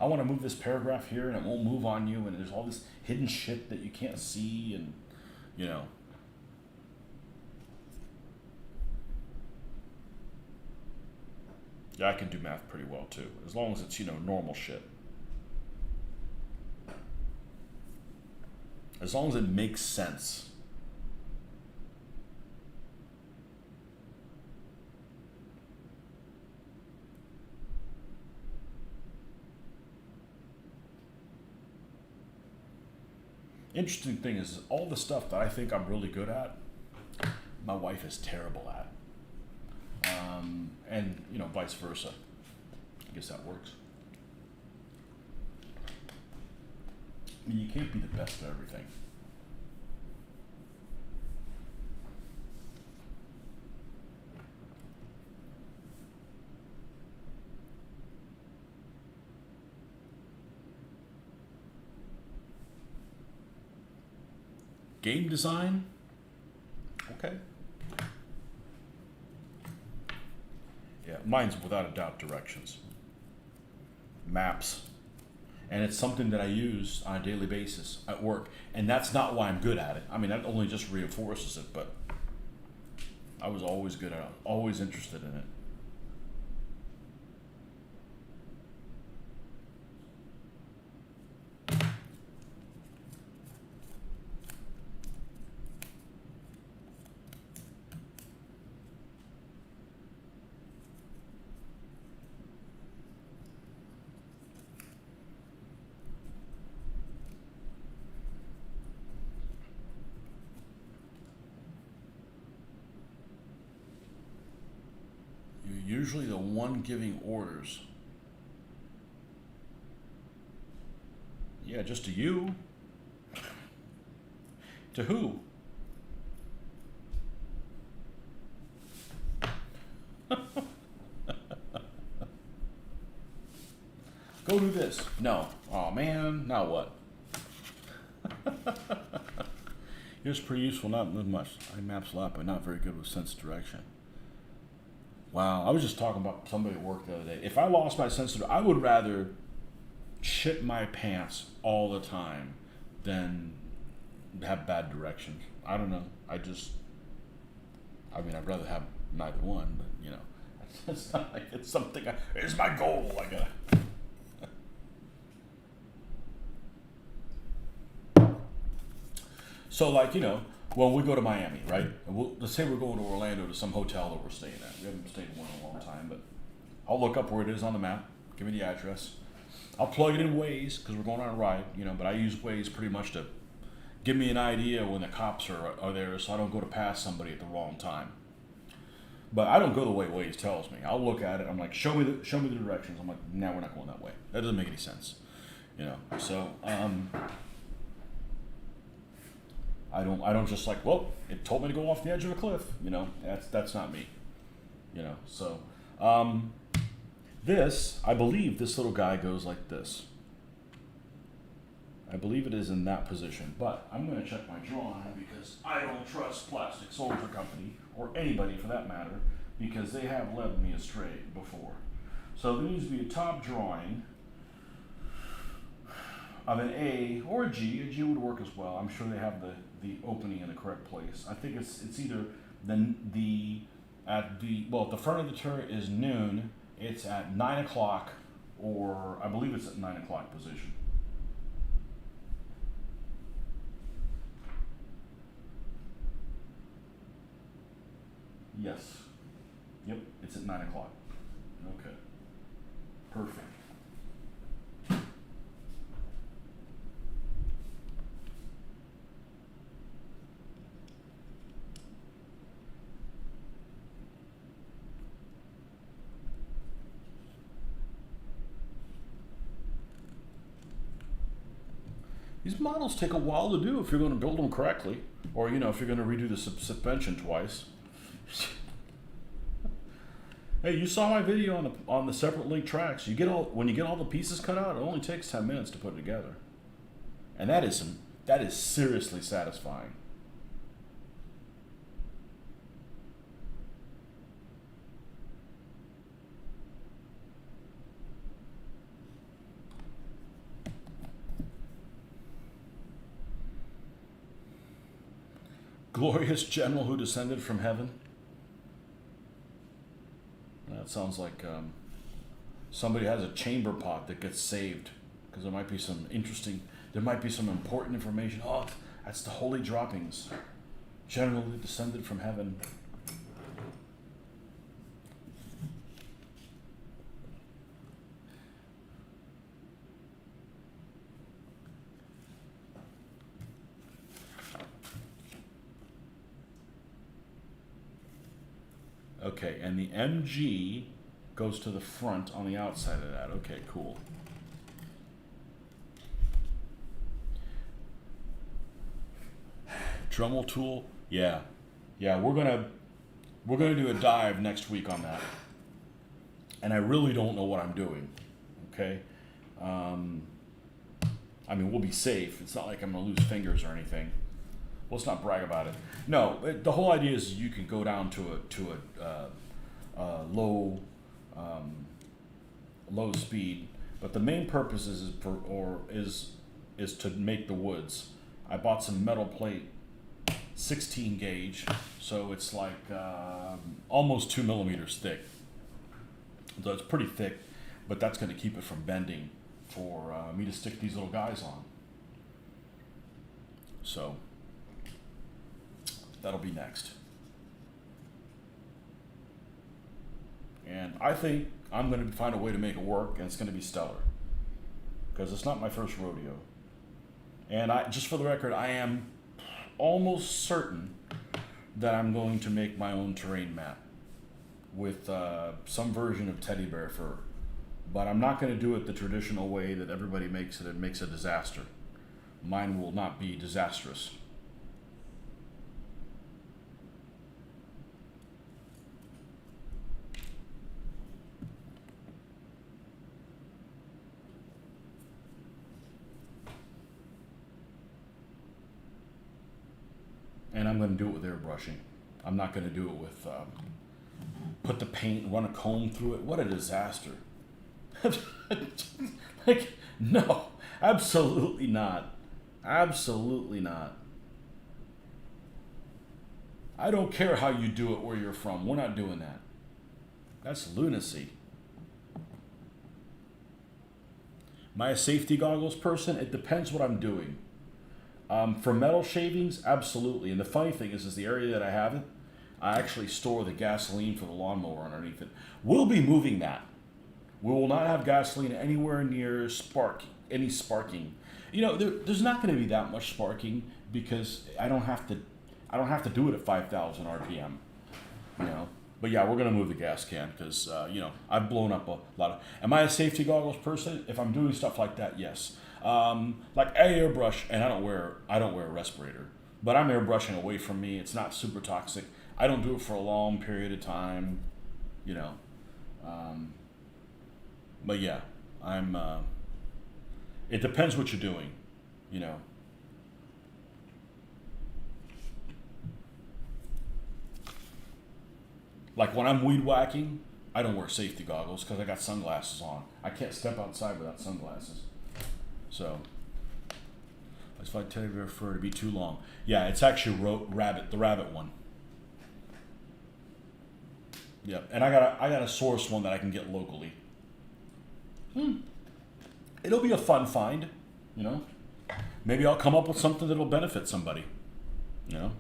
I want to move this paragraph here and it won't move on you, and there's all this hidden shit that you can't see, and Yeah, I can do math pretty well too, as long as it's normal shit. As long as it makes sense. Interesting thing is, all the stuff that I think I'm really good at, my wife is terrible at. And vice versa. I guess that works. I mean, you can't be the best at everything. Game design? Okay. Yeah, mine's without a doubt directions. Maps. And it's something that I use on a daily basis at work. And that's not why I'm good at it. I mean, that only just reinforces it, but I was always good at it, always interested in it. You're usually the one giving orders. Yeah, just to you. To who? Go do this. No. Oh man, now what? It's pretty useful, not much. I maps a lot, but not very good with sense of direction. Wow, I was just talking about somebody at work the other day. If I lost my sense of, I would rather shit my pants all the time than have bad directions. I don't know. I'd rather have neither one, but it's not like it's something. It's my goal. I gotta. So, when we go to Miami, right? Let's say we're going to Orlando to some hotel that we're staying at. We haven't stayed in one in a long time, but I'll look up where it is on the map. Give me the address. I'll plug it in Waze because we're going on a ride, but I use Waze pretty much to give me an idea when the cops are there, so I don't go to pass somebody at the wrong time. But I don't go the way Waze tells me. I'll look at it. I'm like, show me the directions. I'm like, nah, we're not going that way. That doesn't make any sense, So I don't just like, well, it told me to go off the edge of a cliff. That's not me. So I believe this little guy goes like this. I believe it is in that position, but I'm going to check my drawing because I don't trust Plastic Soldier Company, or anybody for that matter, because they have led me astray before. So there needs to be a top drawing of an A or a G. A G would work as well. I'm sure they have the opening in the correct place. I think it's either Then at the front of the turret is noon. It's at 9 o'clock, or I believe it's at 9 o'clock position. Yes. Yep, it's at 9 o'clock. Okay. Perfect. These models take a while to do if you're going to build them correctly, or if you're going to redo the suspension twice. Hey, you saw my video on the separate link tracks. When you get all the pieces cut out, it only takes 10 minutes to put it together, and that is seriously satisfying. Glorious general who descended from heaven. That sounds like somebody has a chamber pot that gets saved, because there might be some important information. Oh, that's the holy droppings. General who descended from heaven. Okay, and the MG goes to the front on the outside of that. Okay, cool. Dremel tool, yeah, we're gonna do a dive next week on that, and I really don't know what I'm doing. Okay, I mean, we'll be safe. It's not like I'm gonna lose fingers or anything. Let's not brag about it. No, the whole idea is you can go down to a low speed, but the main purpose is to make the woods. I bought some metal plate, 16 gauge, so it's like almost 2 millimeters thick. So it's pretty thick, but that's going to keep it from bending for me to stick these little guys on. So that'll be next. And I think I'm going to find a way to make it work, and it's going to be stellar, because it's not my first rodeo. And just for the record, I am almost certain that I'm going to make my own terrain map with some version of teddy bear fur. But I'm not going to do it the traditional way that everybody makes it. It makes a disaster. Mine will not be disastrous. And I'm going to do it with airbrushing. I'm not going to do it with put the paint, run a comb through it. What a disaster. Like, no, absolutely not. Absolutely not. I don't care how you do it where you're from. We're not doing that. That's lunacy. Am I a safety goggles person? It depends what I'm doing. For metal shavings, absolutely. And the funny thing is the area that I have it, I actually store the gasoline for the lawnmower underneath it. We'll be moving that. We will not have gasoline anywhere near any sparking. There's not going to be that much sparking, because I don't have to do it at 5,000 RPM. But yeah, we're going to move the gas can, because I've blown up a lot of. Am I a safety goggles person? If I'm doing stuff like that, yes. Like I airbrush, and I don't wear a respirator, but I'm airbrushing away from me. It's not super toxic. I don't do it for a long period of time, but yeah, it depends what you're doing, Like when I'm weed whacking, I don't wear safety goggles because I got sunglasses on. I can't step outside without sunglasses. So, I just find teddy bear fur to be too long. Yeah, it's actually the rabbit one. Yep. And I gotta source one that I can get locally. It'll be a fun find, you know. Maybe I'll come up with something that'll benefit somebody, you know.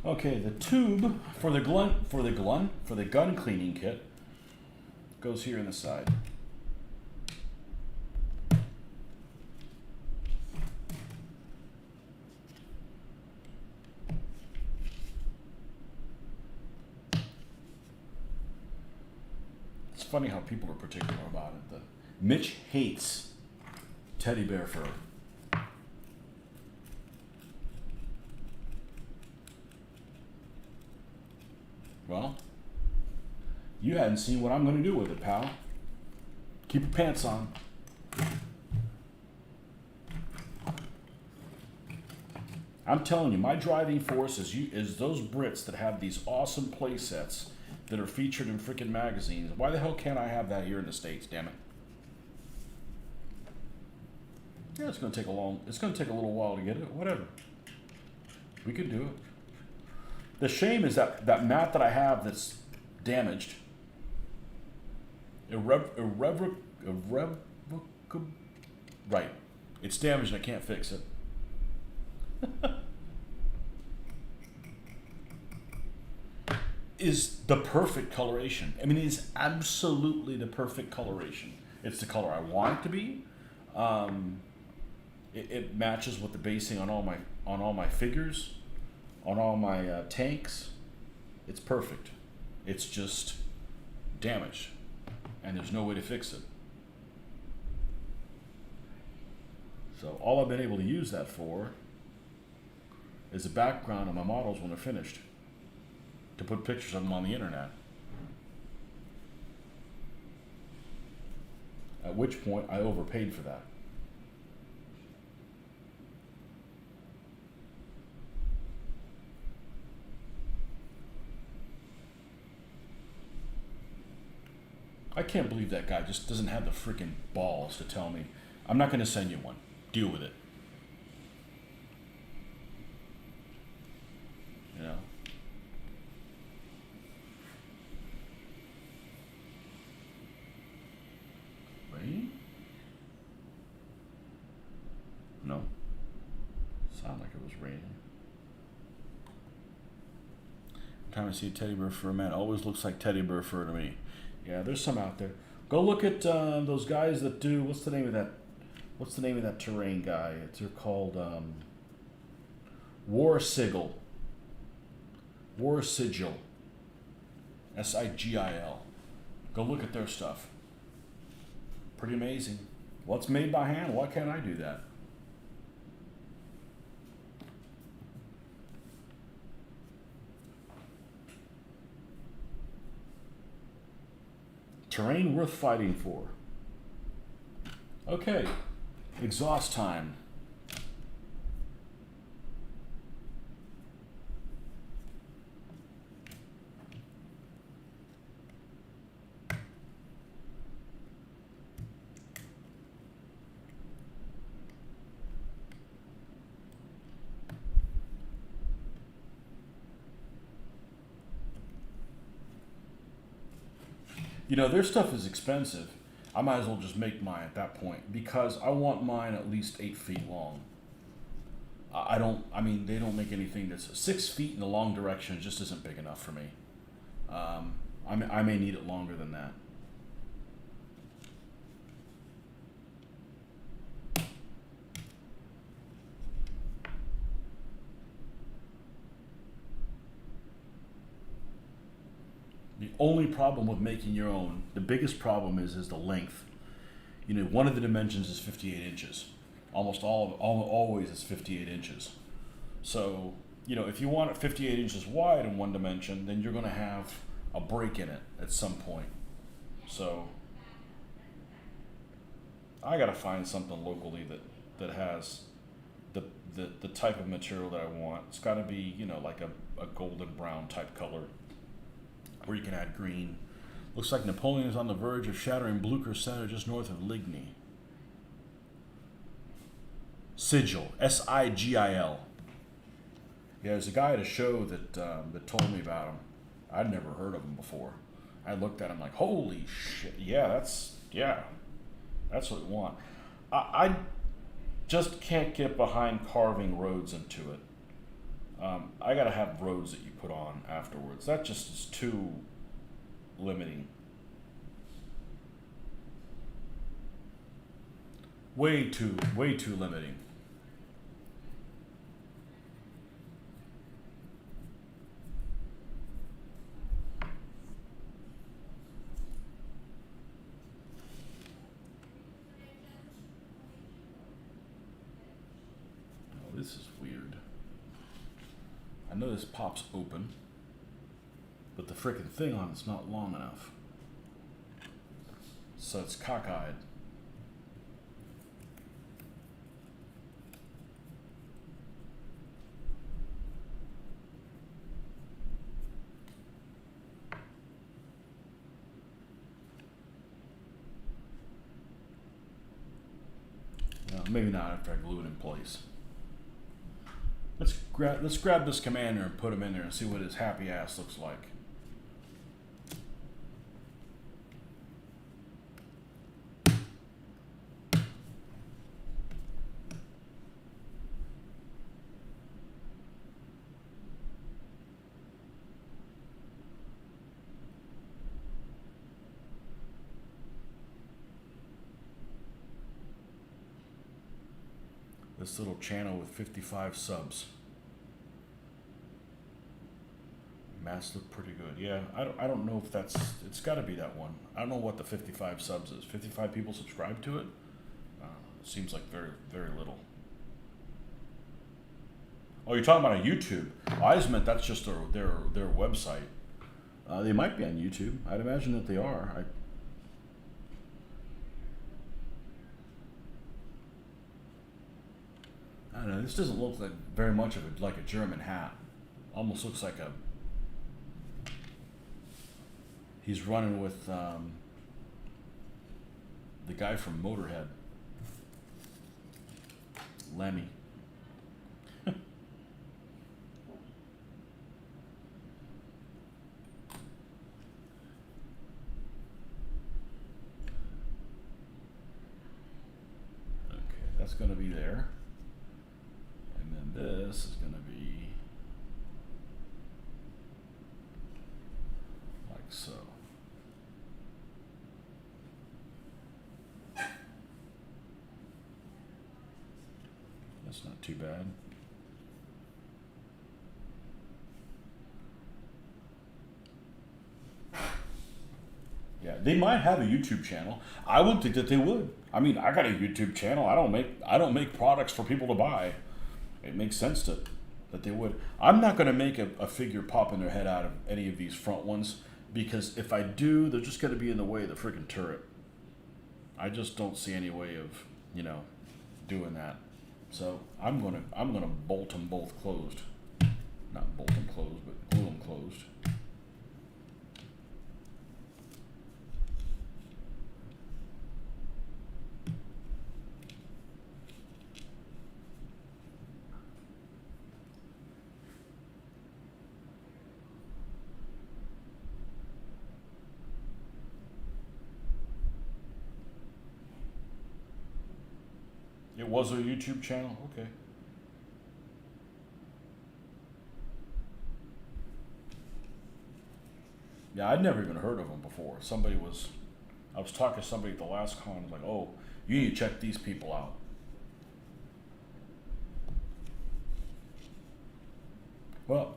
Okay, the tube for the gun cleaning kit goes here in the side. It's funny how people are particular about it. Mitch hates teddy bear fur. Well, you hadn't seen what I'm going to do with it, pal. Keep your pants on. I'm telling you, my driving force is those Brits that have these awesome play sets that are featured in freaking magazines. Why the hell can't I have that here in the States, damn it? Yeah, it's going to take a little while to get it. Whatever. We could do it. The shame is that mat that I have that's damaged, irrevocable, right? It's damaged and I can't fix it. Is the perfect coloration. I mean, it is absolutely the perfect coloration. It's the color I want it to be. It matches with the basing on all my figures. On all my tanks, it's perfect. It's just damaged, and there's no way to fix it. So all I've been able to use that for is the background of my models when they're finished, to put pictures of them on the internet. At which point I overpaid for that. I can't believe that guy just doesn't have the freaking balls to tell me, I'm not going to send you one. Deal with it. You know? Rain? No. Sound like it was raining. Time to see a teddy bear fur, man. Always looks like teddy bear fur to me. Yeah, there's some out there. Go look at those guys that do. What's the name of that terrain guy? They're called War Sigil. SIGIL. Go look at their stuff. Pretty amazing. What's made by hand? Why can't I do that? Terrain worth fighting for. Okay, exhaust time. You know, their stuff is expensive. I might as well just make mine at that point because I want mine at least 8 feet long. I mean, they don't make anything that's 6 feet in the long direction. It just isn't big enough for me. I may need it longer than that. The only problem with making your own, the biggest problem is the length. You know, one of the dimensions is 58 inches. Always is 58 inches. So, you know, if you want it 58 inches wide in one dimension, then you're going to have a break in it at some point. So, I got to find something locally that has the type of material that I want. It's got to be, you know, like a golden brown type color, where you can add green. Looks like Napoleon is on the verge of shattering Blucher Center just north of Ligny. Sigil, Sigil. Yeah, there's a guy at a show that told me about him. I'd never heard of him before. I looked at him like, holy shit! That's what we want. I just can't get behind carving roads into it. I gotta have roads that you put on afterwards. That just is too limiting. Way too limiting. Oh, this is weird. I know this pops open, but the frickin' thing on it's not long enough. So it's cockeyed. No, maybe not after I glue it in place. Let's grab this commander and put him in there and see what his happy ass looks like. This little channel with 55 subs. Mass look pretty good. Yeah, I don't know if that's, it's got to be that one. I don't know what the 55 subs is. 55 people subscribe to it? Seems like very, very little. Oh, you're talking about on YouTube. Oh, I just meant that's just their website. They might be on YouTube. I'd imagine that they are. I don't know. This doesn't look like very much of like a German hat. Almost looks like a. He's running with the guy from Motorhead, Lemmy. Okay, that's going to be there. And then this is going to be like so. That's not too bad. Yeah, they might have a YouTube channel. I would think that they would. I mean, I got a YouTube channel. I don't make products for people to buy. It makes sense that they would. I'm not going to make a figure popping their head out of any of these front ones because if I do, they're just going to be in the way of the freaking turret. I just don't see any way of, doing that. So I'm gonna bolt them both closed. Not bolt them closed, but glue them closed. It was a YouTube channel? Okay. Yeah, I'd never even heard of them before. I was talking to somebody at the last con, like, oh, you need to check these people out. Well,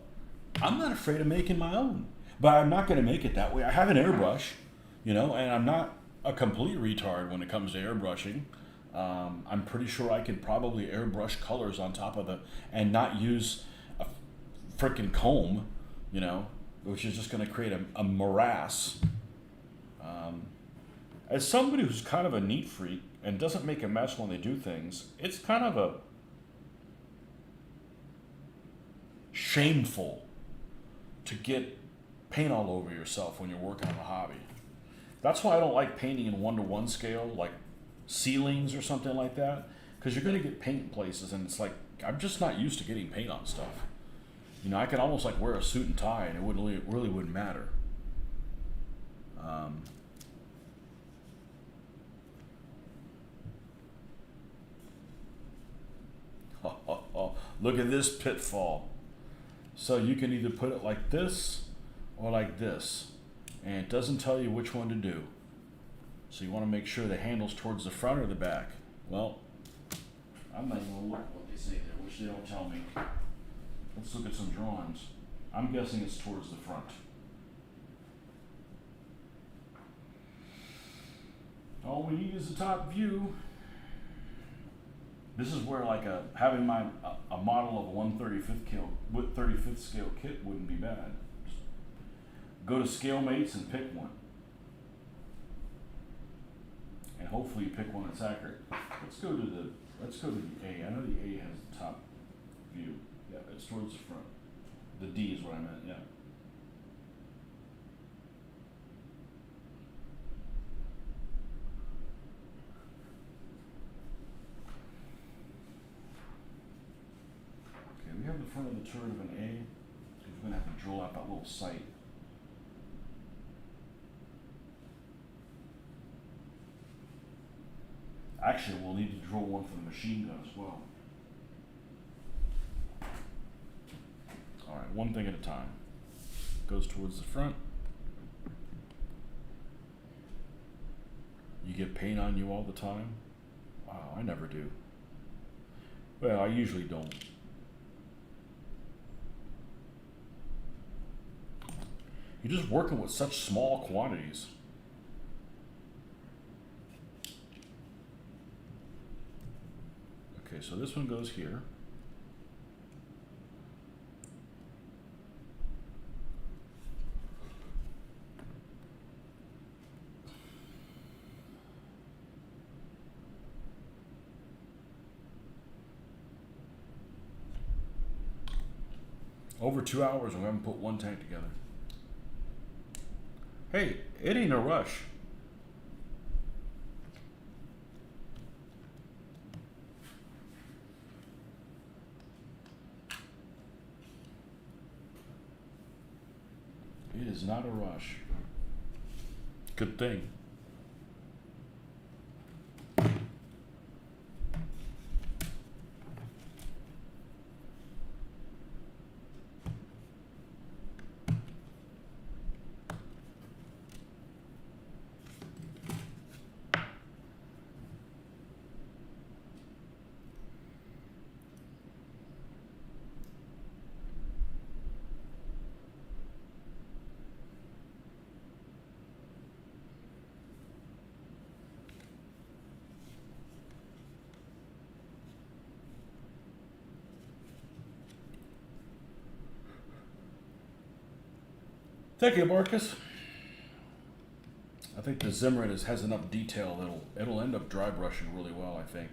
I'm not afraid of making my own, but I'm not going to make it that way. I have an airbrush, and I'm not a complete retard when it comes to airbrushing. I'm pretty sure I could probably airbrush colors on top of and not use a frickin' comb, which is just going to create a morass. As somebody who's kind of a neat freak and doesn't make a mess when they do things, it's kind of a shameful to get paint all over yourself when you're working on a hobby. That's why I don't like painting in 1-to-1 scale, like ceilings or something like that, because you're going to get paint in places, and it's like I'm just not used to getting paint on stuff. You know, I could almost like wear a suit and tie, and it really wouldn't matter. Look at this pitfall. So you can either put it like this or like this, and it doesn't tell you which one to do. So you want to make sure the handle's towards the front or the back. Well, I'm not even going to look at what they say there, which they don't tell me. Let's look at some drawings. I'm guessing it's towards the front. All we need is the top view. This is where like having a model of a 35th scale kit wouldn't be bad. Just go to scale mates and pick one. And hopefully you pick one that's accurate. Let's go to the A. I know the A has the top view. Yeah, it's towards the front. The D is what I meant, yeah. Okay, we have the front of the turret of an A. We're gonna have to drill out that little sight. Actually, we'll need to drill one for the machine gun as well. Alright, one thing at a time. Goes towards the front. You get paint on you all the time? Wow, I never do. Well, I usually don't. You're just working with such small quantities. Okay, so this one goes here. Over 2 hours and we haven't put one tank together. Hey, it ain't a rush. It is not a rush. Good thing. Thank you, Marcus. I think the Zimmerin has enough detail that it'll end up dry brushing really well, I think.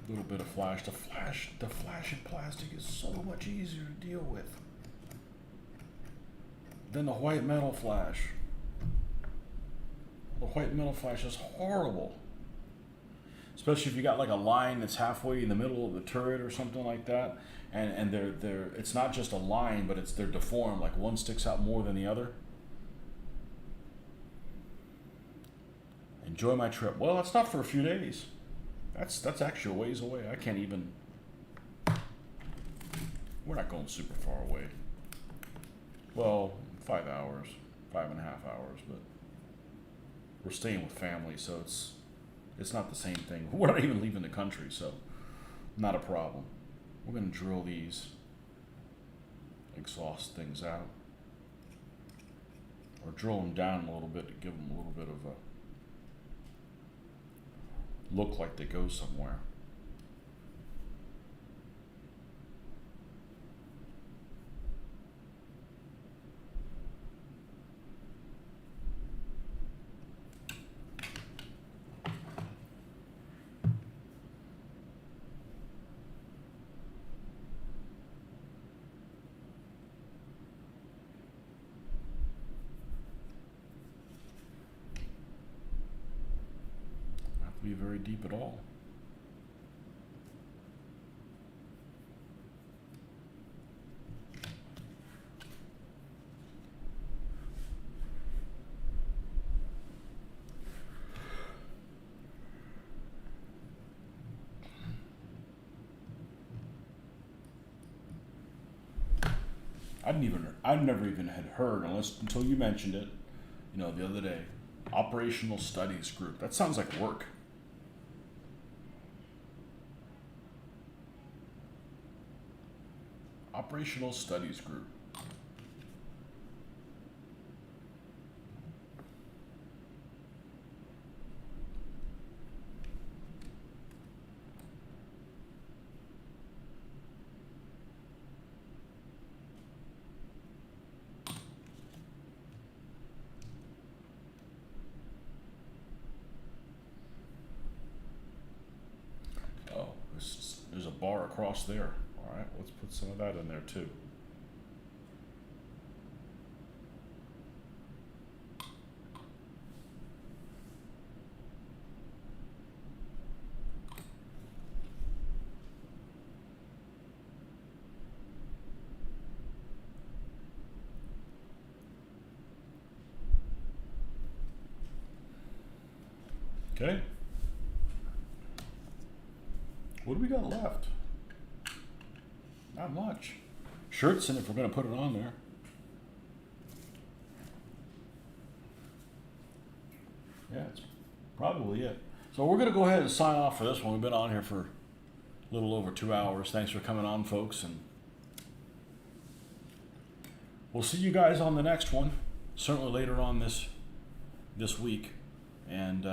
Little bit of flash. The flash in plastic is so much easier to deal with than the white metal flash. The white metal flash is horrible, especially if you got like a line that's halfway in the middle of the turret or something like that, and they're it's not just a line, but they're deformed. Like one sticks out more than the other. Enjoy my trip. Well, it's not for a few days. That's actually a ways away. I can't even. We're not going super far away. Well, 5 hours, 5.5 hours, but we're staying with family, so it's not the same thing. We're not even leaving the country, so not a problem. We're gonna drill these exhaust things out, or drill them down a little bit to give them a little bit of a look like they go somewhere. be very deep at all. I've never even had heard until you mentioned it, the other day. Operational Studies Group. That sounds like work. Operational Studies Group. Oh, there's a bar across there. All right, let's put some of that in there too. Okay. What do we got left? Not much. Shirts, and if we're going to put it on there. Yeah, it's probably it. So we're going to go ahead and sign off for this one. We've been on here for a little over 2 hours. Thanks for coming on, folks, and we'll see you guys on the next one. Certainly later on this week, and